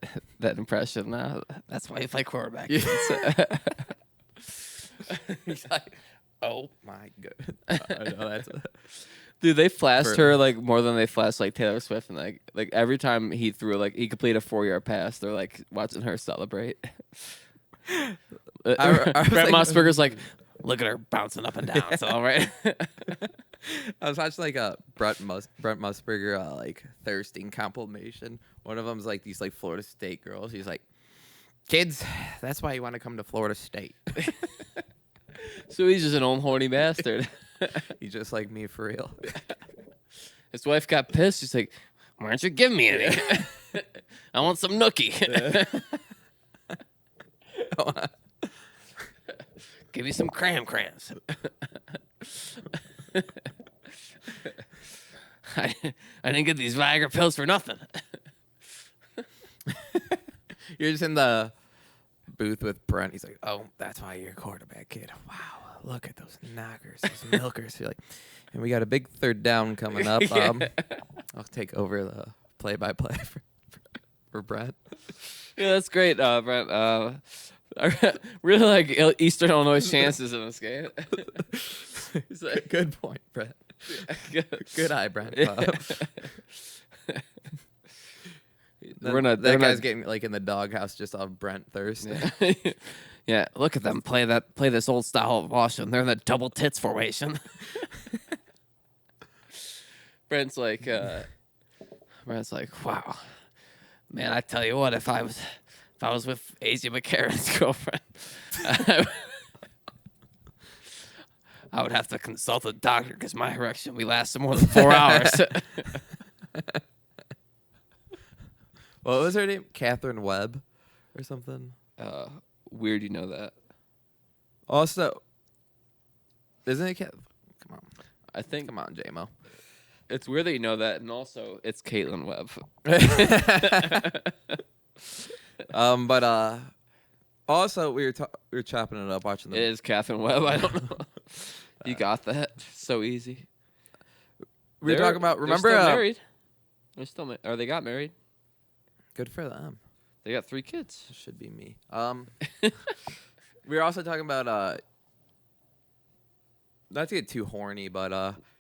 S1: impression now. That's why you play quarterback.
S2: He's like, oh my god. I know that's
S1: Dude, they flashed her like more than they flashed like Taylor Swift, and like every time he threw he completed a 4-yard pass, they're like watching her celebrate.
S2: was
S1: Brent
S2: like-
S1: Musburger's like, look at her bouncing up and down. It's all right.
S2: I was watching like a Brent Musburger like thirsting compilation. One of them's like these like Florida State girls. He's like, kids, that's why you want to come to Florida State.
S1: So he's just an old horny bastard.
S2: He's just like me for real.
S1: His wife got pissed. She's like, why aren't you giving me any? I want some nookie. Give me some crams. I didn't get these Viagra pills for nothing.
S2: You're just in the booth with Brent. He's like, oh, that's why you're a quarterback, kid. Wow, look at those knockers, those milkers. You're like, and we got a big third down coming up.
S1: Yeah.
S2: I'll take over the play-by-play for Brent.
S1: Yeah, that's great, Brent. I really like Eastern Illinois' chances in this game.
S2: He's like, good point, Brent. Good eye, Brent. That guy's getting like in the doghouse just off Brent Thursday.
S1: Yeah, look at them play this old style of Washington. They're in the double tits formation. Brent's like, wow, man. I tell you what, if I was with A.J. McCarron's girlfriend, I would have to consult a doctor because my erection we lasted more than 4 hours.
S2: What was her name? Catherine Webb or something?
S1: Weird, you know that.
S2: Also, isn't it Come on.
S1: I think
S2: Come on, J-Mo.
S1: it's weird that you know that, and also it's Caitlin Webb.
S2: But also we were chopping it up watching
S1: It is Catherine Webb. I don't know. You got that so easy.
S2: We were talking about. Remember,
S1: they're still married. They're still or they got married.
S2: Good for them.
S1: They got 3 kids.
S2: This should be me. We were also talking about not to get too horny, but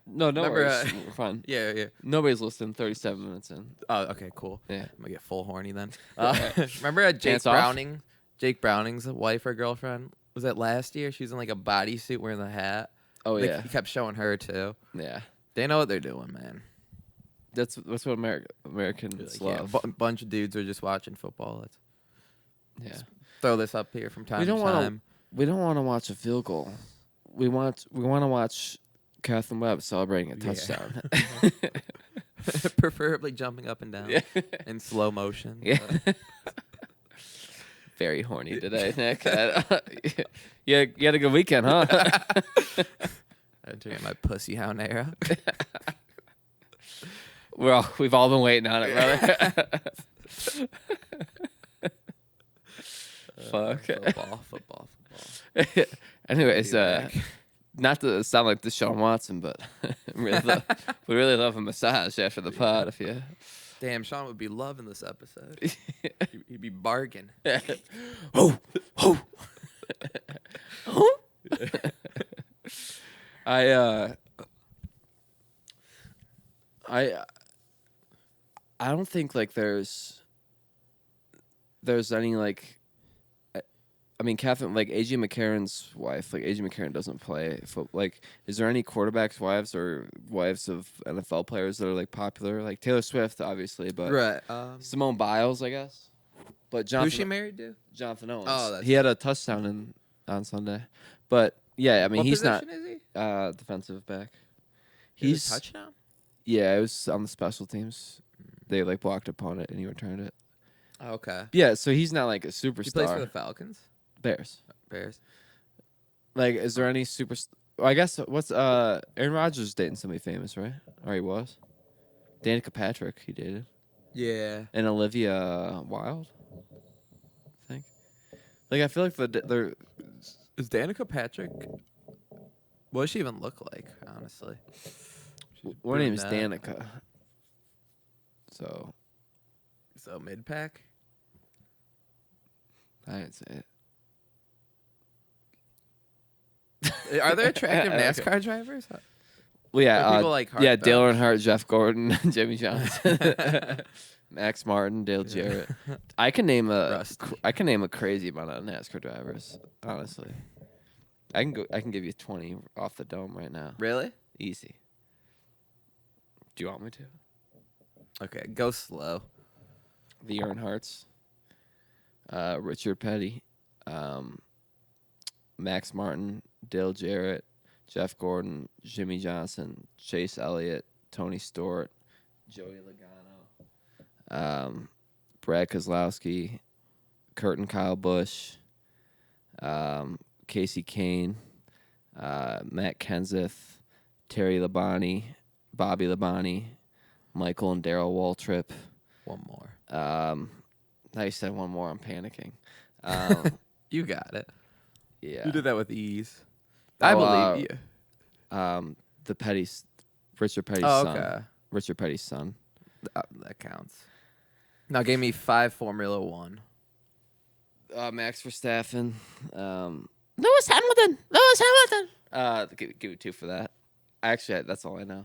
S1: No
S2: remember,
S1: worries. We're fine.
S2: yeah.
S1: Nobody's listening. 37 minutes in.
S2: Oh, okay, cool.
S1: Yeah.
S2: I'm gonna get full horny then. Remember Jake
S1: Pants off?
S2: Browning? Jake Browning's wife or girlfriend? Was that last year? She was in like a bodysuit wearing the hat.
S1: Oh
S2: Like,
S1: yeah.
S2: he kept showing her too.
S1: Yeah.
S2: They know what they're doing, man.
S1: That's what Americans
S2: Like,
S1: love.
S2: bunch of dudes are just watching football. Let's
S1: Yeah.
S2: throw this up here from time
S1: We don't
S2: to
S1: want
S2: time.
S1: to. We don't want to watch a field goal. We want to watch Catherine Webb celebrating a touchdown.
S2: Preferably jumping up and down in slow motion.
S1: Yeah. Very horny today, Nick. You had a good weekend, huh?
S2: Entering my pussy hound era.
S1: We've all been waiting on it, brother. Fuck.
S2: Football.
S1: Anyways,
S2: Back.
S1: not to sound like Deshaun Watson, but we really love a massage after the pod. If you,
S2: Damn, Sean would be loving this episode. He'd be barking.
S1: oh, I don't think like there's any like. I mean, Catherine, like AJ McCarron's wife, like AJ McCarron doesn't play. Like, is there any quarterbacks' wives or wives of NFL players that are like popular? Like Taylor Swift, obviously, but
S2: Right.
S1: Simone Biles, I guess. But
S2: Who's she married to?
S1: Jonathan Owens.
S2: Oh,
S1: he had a touchdown on Sunday. But yeah, I mean,
S2: What
S1: he's
S2: position
S1: not
S2: is he?
S1: defensive back.
S2: He's a touchdown.
S1: Yeah, it was on the special teams. They like blocked a opponent and he returned it.
S2: Oh, okay.
S1: Yeah, so he's not like a superstar.
S2: He plays for the Falcons.
S1: Bears.
S2: Like,
S1: is there any super? Well, I guess what's Aaron Rodgers is dating somebody famous, right? Or he was. Danica Patrick, he dated,
S2: yeah.
S1: and Olivia Wilde. I think. Like I feel like they're.
S2: Is Danica Patrick? What does she even look like? Honestly,
S1: Her name is
S2: brunette.
S1: Danica. So
S2: mid pack.
S1: I didn't say it.
S2: Are there attractive NASCAR drivers?
S1: Well, yeah,
S2: Or people like
S1: yeah,
S2: Hart
S1: Dale
S2: Dodge?
S1: Earnhardt, Jeff Gordon, Jimmy Johnson, Max Martin, Dale Jarrett. I can name
S2: Rusty.
S1: I can name a crazy amount of NASCAR drivers. Honestly, I can give you 20 off the dome right now.
S2: Really?
S1: Easy. Do you want me to?
S2: Okay, go slow.
S1: The Earnhardts, Richard Petty, Max Martin, Dale Jarrett, Jeff Gordon, Jimmy Johnson, Chase Elliott, Tony Stewart, Joey Logano, Brad Keselowski, Kurt and Kyle Busch, Casey Kane, Matt Kenseth, Terry Labonte, Bobby Labonte, Michael and Darrell Waltrip.
S2: One more.
S1: Now you said one more. I'm panicking.
S2: You got it.
S1: Yeah.
S2: You did that with ease. I believe you.
S1: The Petty's, Richard Petty's
S2: Oh,
S1: son.
S2: okay.
S1: Richard Petty's son.
S2: That counts. Now, give me 5 Formula One.
S1: Max Verstappen. Lewis Hamilton. Give me 2 for that. Actually, that's all I know.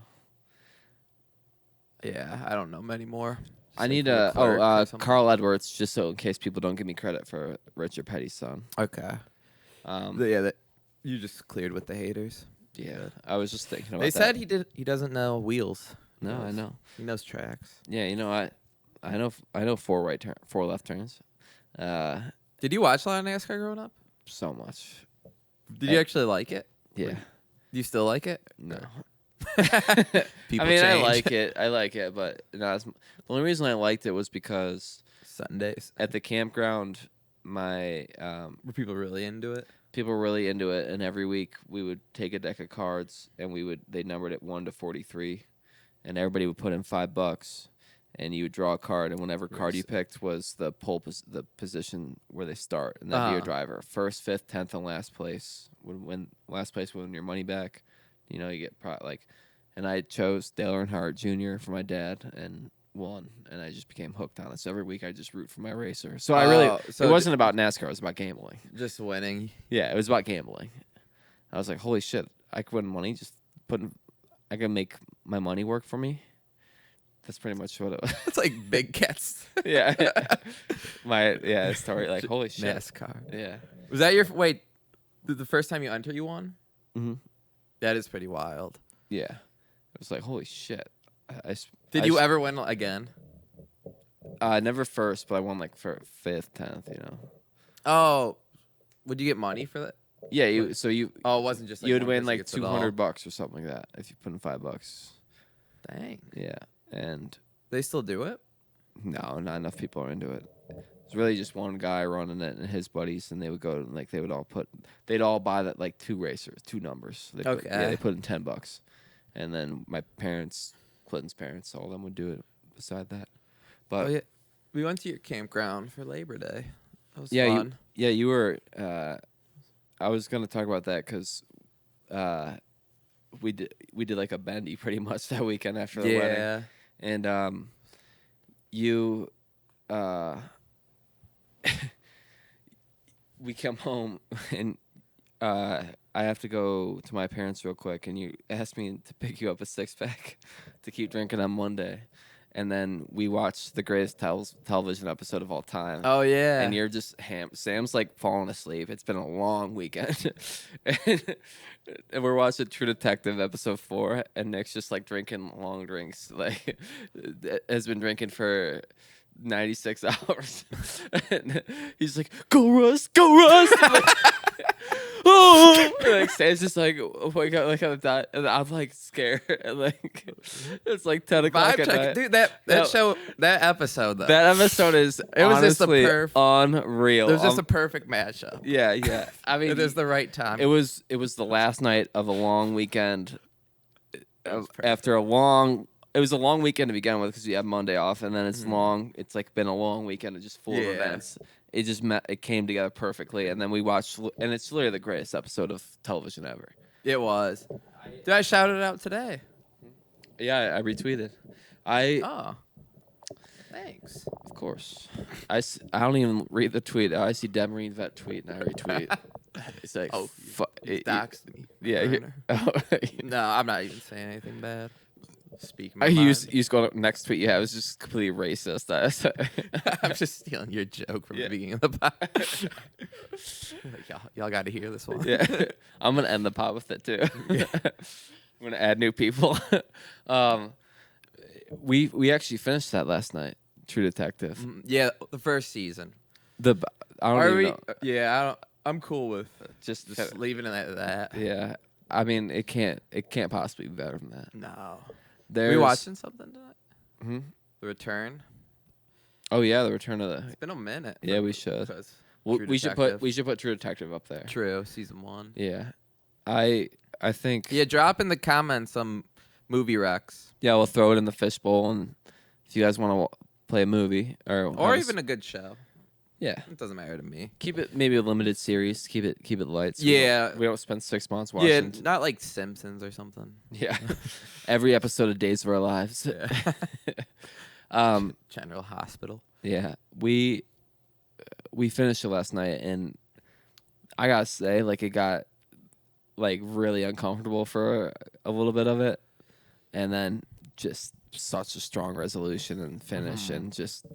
S2: Yeah, I don't know many more.
S1: I need Carl Edwards, just so in case people don't give me credit for Richard Petty's son.
S2: Okay. You just cleared with the haters.
S1: Yeah, I was just thinking about
S2: They
S1: that.
S2: said he doesn't know wheels.
S1: No, I know.
S2: He knows tracks.
S1: Yeah, I know 4 left turns.
S2: Did you watch a lot of NASCAR growing up?
S1: So much.
S2: Did you actually like it?
S1: Yeah.
S2: Do you still like it?
S1: No.
S2: People
S1: I mean,
S2: change.
S1: I like it, but the only reason I liked it was because
S2: Sundays.
S1: at the campground, my
S2: Were people really into it?
S1: people were really into it, and every week we would take a deck of cards, and they numbered it 1 to 43, and everybody would put in $5, and you would draw a card, and whatever card you picked was the the position where they start, and that'd be your driver. First, 5th, 10th, and last place would win. Last place would win your money back. You know, you get and I chose Dale Earnhardt Jr. for my dad and won, and I just became hooked on it. So every week I just root for my racer. So it wasn't about NASCAR; it was about gambling.
S2: Just winning.
S1: Yeah, it was about gambling. I was like, holy shit, I could win money. I can make my money work for me. That's pretty much what it was.
S2: It's like big cats.
S1: Yeah, story. Like, holy shit,
S2: NASCAR.
S1: Yeah.
S2: Was that the first time you entered, you won?
S1: Mm-hmm.
S2: That is pretty wild.
S1: Yeah, it was like, holy shit.
S2: Did you ever win again?
S1: Never first, but I won for 5th, 10th. You know.
S2: Oh, would you get money for that?
S1: Yeah,
S2: Oh, it wasn't just.
S1: You would win $200 or something like that if you put in $5.
S2: Dang.
S1: Yeah, and
S2: they still do it?
S1: No, not enough people are into it. It's really just one guy running it and his buddies, and they would go they'd all buy that 2 racers, 2 numbers. They put in $10, and then my parents, Clinton's parents, all of them would do it. Beside that, but
S2: we went to your campground for Labor Day. That was
S1: fun.
S2: fun.
S1: You were. I was gonna talk about that because we did like a bendy pretty much that weekend after the wedding, and you. We come home and I have to go to my parents real quick, and you asked me to pick you up a 6-pack to keep drinking on Monday, and then we watched the greatest television episode of all time.
S2: Oh yeah,
S1: and you're just Sam's falling asleep. It's been a long weekend, and we're watching True Detective episode 4, and Nick's just drinking long drinks, has been drinking for 96 hours. And he's like, go Russ. Oh, Sam's just wake up on the dot, and I'm scared. And it's 10 o'clock at night.
S2: Dude, that episode though.
S1: That episode is
S2: just
S1: unreal.
S2: It was just a perfect matchup.
S1: Yeah. I mean,
S2: it is the right time.
S1: It was the last night of a long weekend. After a long. It was a long weekend to begin with because you have Monday off, and then it's long. It's been a long weekend of just full of events. It just it came together perfectly, and then we watched, and it's literally the greatest episode of television ever.
S2: It was. Did I shout it out today?
S1: Yeah, I retweeted.
S2: Thanks.
S1: Of course. I don't even read the tweet. I see Deb Marine Vet tweet and I retweet. It's like,
S2: you doxed me.
S1: Yeah.
S2: Burner. No, I'm not even saying anything bad. Speak my
S1: You
S2: mind.
S1: just go next tweet you have is just completely racist.
S2: I'm just stealing your joke from the beginning of the pod. Like, y'all got to hear this one.
S1: Yeah. I'm gonna end the pod with it too. I'm gonna add new people. We actually finished that last night. True Detective.
S2: Yeah, the first season.
S1: I don't even know.
S2: Yeah, I'm cool with
S1: Just
S2: leaving it at that.
S1: Yeah. I mean, it can't possibly be better than that.
S2: No.
S1: There's,
S2: we watching something tonight?
S1: Hmm?
S2: The Return.
S1: Oh yeah, the Return of the.
S2: It's been a minute.
S1: Yeah, we should. We should put True Detective up there.
S2: True, season 1.
S1: Yeah, I think.
S2: Yeah, drop in the comments some movie recs.
S1: Yeah, we'll throw it in the fishbowl, and if you guys want to play a movie or
S2: even a good show.
S1: Yeah,
S2: it doesn't matter to me.
S1: Keep it maybe a limited series. Keep it light. So
S2: yeah,
S1: we don't spend 6 months watching.
S2: Yeah, not like Simpsons or something.
S1: Yeah, every episode of Days of Our Lives.
S2: Yeah. General Hospital.
S1: Yeah, we finished it last night, and I gotta say, like, it got like really uncomfortable for a little bit of it, and then just such a strong resolution and finish, and just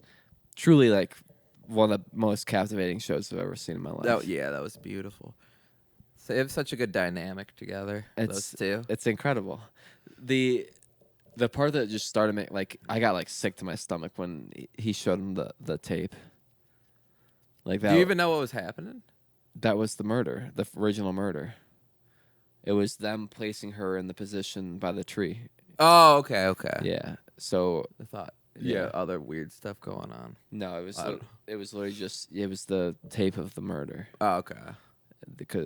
S1: truly like one of the most captivating shows I've ever seen in my life.
S2: That was beautiful. So they have such a good dynamic together. Those two.
S1: It's incredible. The part that just started me, like, I got like sick to my stomach when he showed him the tape. Like that.
S2: Do you even know what was happening?
S1: That was the murder, the original murder. It was them placing her in the position by the tree.
S2: Oh, okay.
S1: Yeah. So
S2: I thought,
S1: yeah,
S2: other weird stuff going on.
S1: No, it was literally just the tape of the murder.
S2: Oh, okay.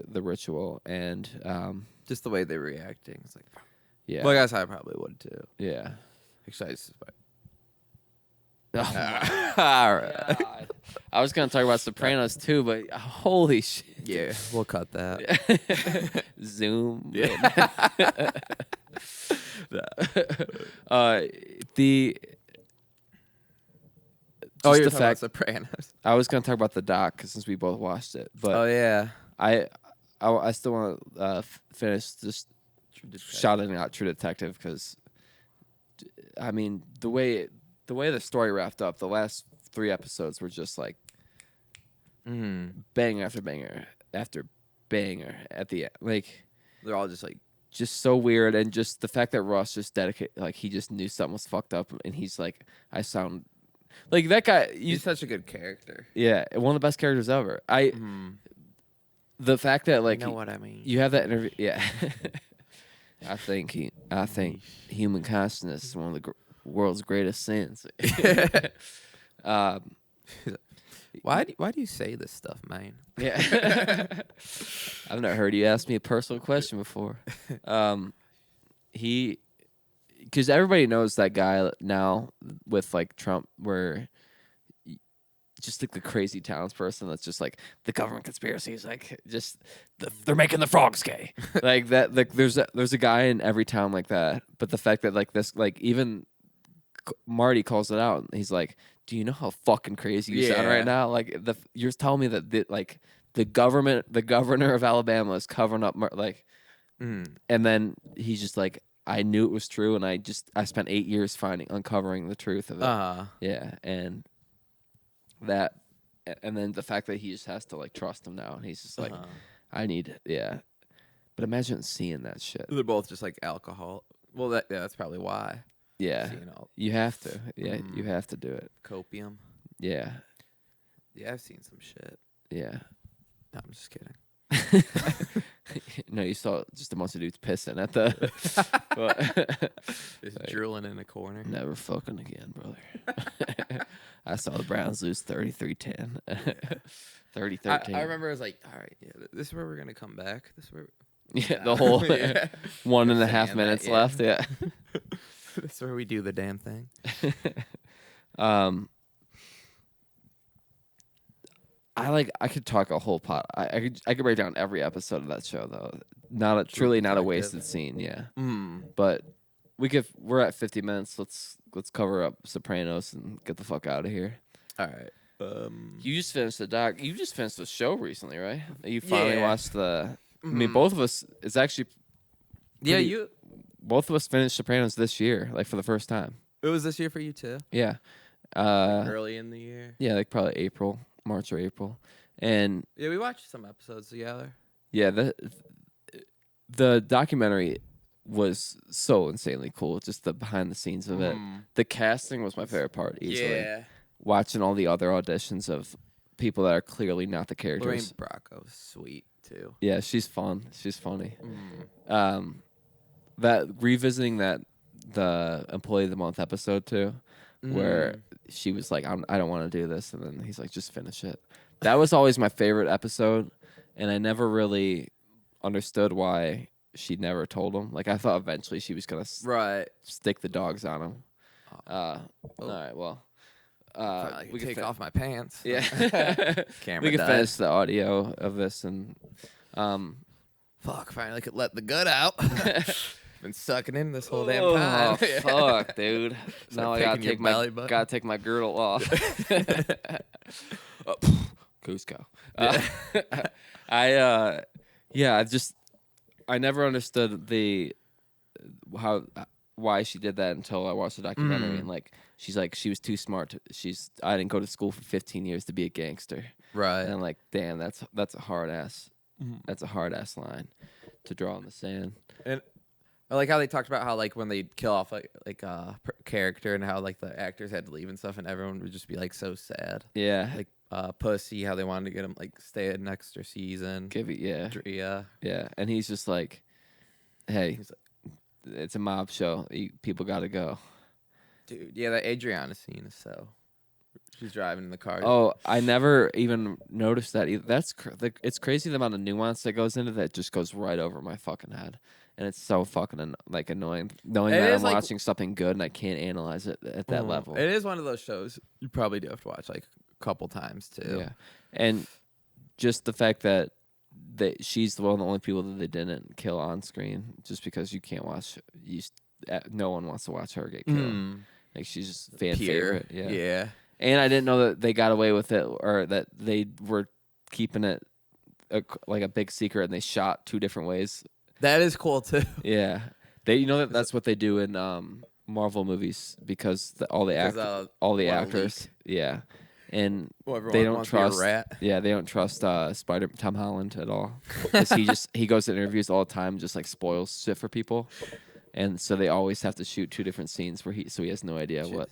S1: The ritual and
S2: just the way they were reacting. It's like,
S1: yeah.
S2: Well, I guess I probably would too.
S1: Yeah.
S2: Actually, I suspect.
S1: All right. I was gonna talk about Sopranos too, but holy shit.
S2: Yeah, we'll cut that.
S1: Zoom.
S2: Yeah. You're talking about Sopranos.
S1: I was gonna talk about the doc since we both watched it, but
S2: yeah,
S1: I still want to finish just shouting out True Detective because, I mean, the way the story wrapped up, the last 3 episodes were just like banger after banger after banger at the end. Like,
S2: they're all just like
S1: just so weird, and just the fact that Ross just he just knew something was fucked up, and he's like, I sound like that guy.
S2: He's such a good character.
S1: Yeah, one of the best characters ever. The fact that, like,
S2: you know what I mean.
S1: You have that interview. Yeah, I think human consciousness is one of the world's greatest sins.
S2: Why do you say this stuff, man?
S1: Yeah, I've not heard you ask me a personal question before. Because everybody knows that guy now with like Trump, where just like the crazy townsperson that's just like the government conspiracy is like just they're making the frogs gay. Like that. Like there's a guy in every town like that. But the fact that like this, like even Marty calls it out. He's like, "Do you know how fucking crazy you sound right now? Like you're telling me that like the governor of Alabama is covering up and then he's just like, I knew it was true, and I spent 8 years uncovering the truth of it. Yeah, and then the fact that he just has to like trust him now, and he's just like, I need But imagine seeing that shit.
S2: They're both just like alcohol. Well, that's probably why.
S1: Yeah, you have to. Yeah, you have to do it.
S2: Copium.
S1: Yeah.
S2: Yeah, I've seen some shit.
S1: Yeah.
S2: No, I'm just kidding.
S1: No, you saw just a bunch of dudes pissing at the.
S2: Just drooling in a corner.
S1: Never fucking again, brother. I saw the Browns lose 33-10. 30-13.
S2: I remember I was like, all right, this is where we're going to come back. This is where.
S1: Yeah, the whole 1.5 minutes left. Yeah.
S2: That's where we do the damn thing.
S1: I could talk a whole pot. I could break down every episode of that show though. Truly not a wasted scene. Yeah. But We're at 50 minutes. Let's cover up Sopranos and get the fuck out of here.
S2: All right.
S1: You just finished the doc. You just finished the show recently, right? You finally
S2: Yeah.
S1: watched the. I mean, both of us. It's actually.
S2: Yeah,
S1: pretty- Both of us finished Sopranos this year, like for the first time.
S2: It was this year for you too.
S1: Yeah.
S2: Early in the year.
S1: Yeah, like probably March or April, and
S2: Yeah, we watched some episodes together.
S1: yeah, the documentary was so insanely cool. Just the behind the scenes of it. The casting was my favorite part. Easily.
S2: Yeah.
S1: Watching all the other auditions of people that are clearly not the
S2: Lorraine
S1: characters.
S2: Bracco was sweet too.
S1: Yeah, she's fun. She's funny. That revisiting the Employee of the Month episode too, where she was like, I don't want to do this, and then he's like, just finish it. That was always my favorite episode, and I never really understood why she never told him. Like I thought eventually she was gonna stick the dogs on him. All right, well.
S2: We can take off my pants.
S1: Yeah,
S2: Camera
S1: we can
S2: died.
S1: finish the audio of this and
S2: Fuck! Finally, could let the gut out. Been sucking in this whole damn
S1: oh
S2: time.
S1: fuck, dude! Now I gotta
S2: picking your belly button.
S1: gotta take my girdle off. Cusco. I never understood why she did that until I watched the documentary and like she was too smart. I didn't go to school for 15 years to be a gangster.
S2: Right.
S1: And I'm like, damn, that's a hard ass line to draw in the sand.
S2: And I like how they talked about how like when they kill off like a character and how like the actors had to leave and stuff and everyone would just be like so sad.
S1: Yeah.
S2: Like Pussy, how they wanted to get him like stay an extra season. Drea.
S1: Yeah. And he's just like, hey,
S2: He's
S1: it's a mob show. People got to go.
S2: Dude, yeah, that Adriana scene is so. She's driving in the car.
S1: Oh, I never even noticed that either. It's crazy the amount of nuance that goes into that. Just goes right over my fucking head, and it's so fucking annoying knowing that I'm watching something good and I can't analyze it at that level.
S2: It is one of those shows you probably do have to watch like a couple times too.
S1: Yeah, and just the fact that she's one of the only people that they didn't kill on screen, just because you can't watch. No one wants to watch her get killed. Like she's just fan favorite.
S2: Yeah.
S1: And I didn't know that they got away with it, or that they were keeping it like a big secret, and they shot two different ways.
S2: That is cool too.
S1: Yeah, that's what they do in Marvel movies because all the actors, yeah, and they don't trust. Yeah, they don't trust Tom Holland at all because he goes to interviews all the time, just like spoils shit for people, and so they always have to shoot two different scenes so he has no idea what.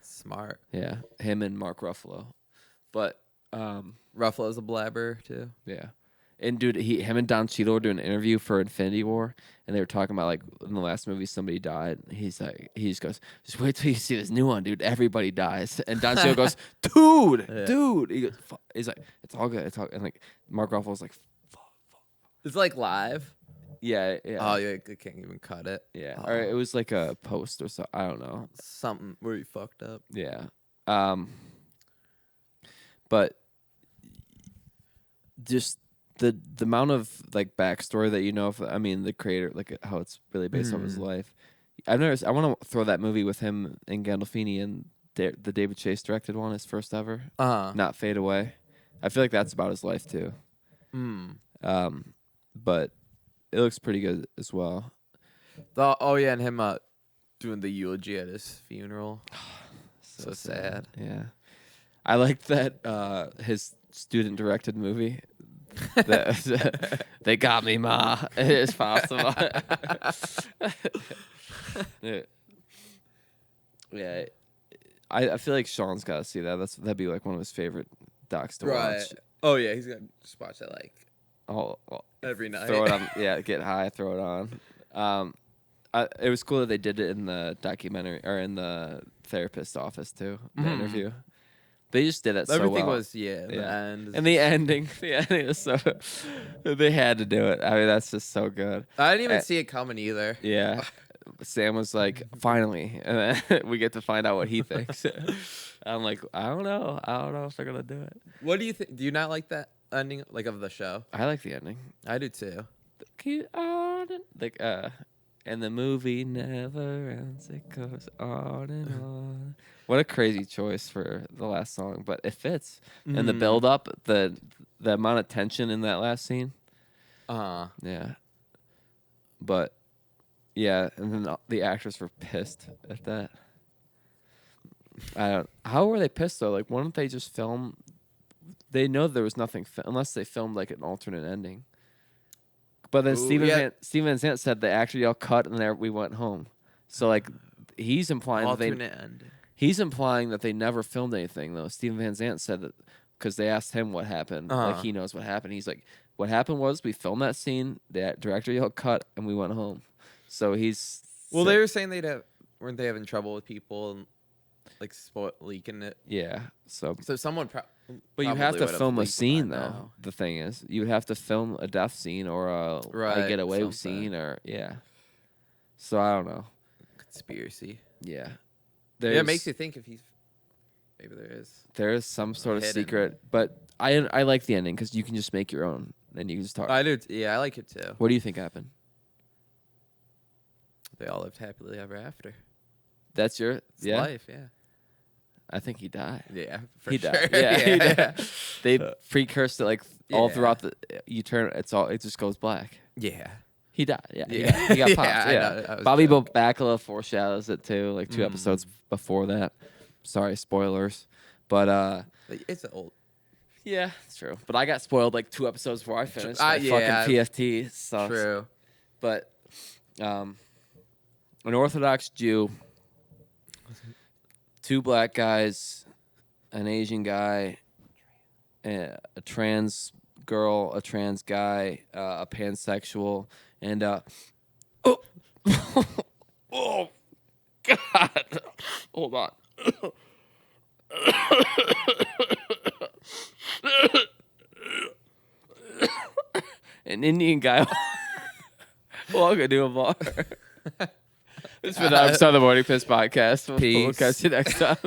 S2: Smart.
S1: Yeah, him and Mark Ruffalo, but
S2: Ruffalo's a blabber too.
S1: Yeah, and dude, him and Don Cheadle were doing an interview for Infinity War, and they were talking about like in the last movie somebody died. He just goes, just wait till you see this new one, dude. Everybody dies, and Don Cheadle goes, dude. He goes, fuck. He's like, it's all good. And like Mark Ruffalo's like, fuck.
S2: It's like live.
S1: Yeah.
S2: Oh, yeah, they can't even cut it.
S1: Yeah,
S2: Oh.
S1: or it was like a post or so. I don't know.
S2: Something where you fucked up.
S1: Yeah. But just the amount of like backstory that you know of, I mean, the creator, like how it's really based off his life. I want to throw that movie with him and Gandolfini and the David Chase directed one, his first ever. Not Fade Away. I feel like that's about his life too. But it looks pretty good as well.
S2: And him doing the eulogy at his funeral. So sad.
S1: Yeah. I like that his student directed movie. They got me, ma. It's possible. Yeah. I feel like Sean's got to see that. That'd be like one of his favorite docs to watch.
S2: Oh yeah, he's gonna just watch that like every night.
S1: Throw it on. Yeah, get high, throw it on. It was cool that they did it in the documentary or in the therapist's office too. The interview. They just did it so well.
S2: Everything was the end.
S1: And the ending was so. They had to do it. I mean, that's just so good.
S2: I didn't even see it coming either.
S1: Yeah, Sam was like, "Finally," and then we get to find out what he thinks. I'm like, I don't know if they're gonna do it.
S2: What do you think? Do you not like that ending, like of the show?
S1: I like the ending.
S2: I do too.
S1: Like And the movie never ends. It goes on and on. What a crazy choice for the last song, but it fits. And the build up, the amount of tension in that last scene. Yeah. But yeah, and then the actors were pissed at that. How were they pissed though? Like, why don't they just film? They know there was nothing unless they filmed like an alternate ending. But then Steven Van Zandt said they actually all cut and there we went home. So like he's implying that they never filmed anything though. Steven Van Zandt said that because they asked him what happened. Like he knows what happened. He's like, what happened was we filmed that scene. The director yelled cut and we went home. So he's
S2: they were saying weren't they having trouble with people and like leaking it?
S1: Yeah. So
S2: someone.
S1: But you have to film a scene, though. The thing is, you would have to film a death scene or a getaway scene, or So I don't know.
S2: Conspiracy.
S1: Yeah.
S2: It makes you think maybe
S1: there is some sort of secret, but I like the ending because you can just make your own and you can just talk.
S2: I do. Yeah, I like it too.
S1: What do you think happened?
S2: They all lived happily ever after.
S1: That's your
S2: life. Yeah.
S1: I think he died.
S2: Yeah,
S1: he died. Yeah, he died. They precursed it like all throughout you turn. It just goes black.
S2: Yeah,
S1: he died. Yeah, he got popped. Yeah, Bobby Bacala foreshadows it too, like 2 episodes before that. Sorry, spoilers, but
S2: it's old.
S1: Yeah, it's true. But I got spoiled like 2 episodes before I finished. Fucking PFT sucks.
S2: True,
S1: but an Orthodox Jew. 2 black guys, an Asian guy, a trans girl, a trans guy, a pansexual, and oh God, hold on. An Indian guy. Welcome to a bar. It's been the Morning Piss podcast. We'll catch you next time.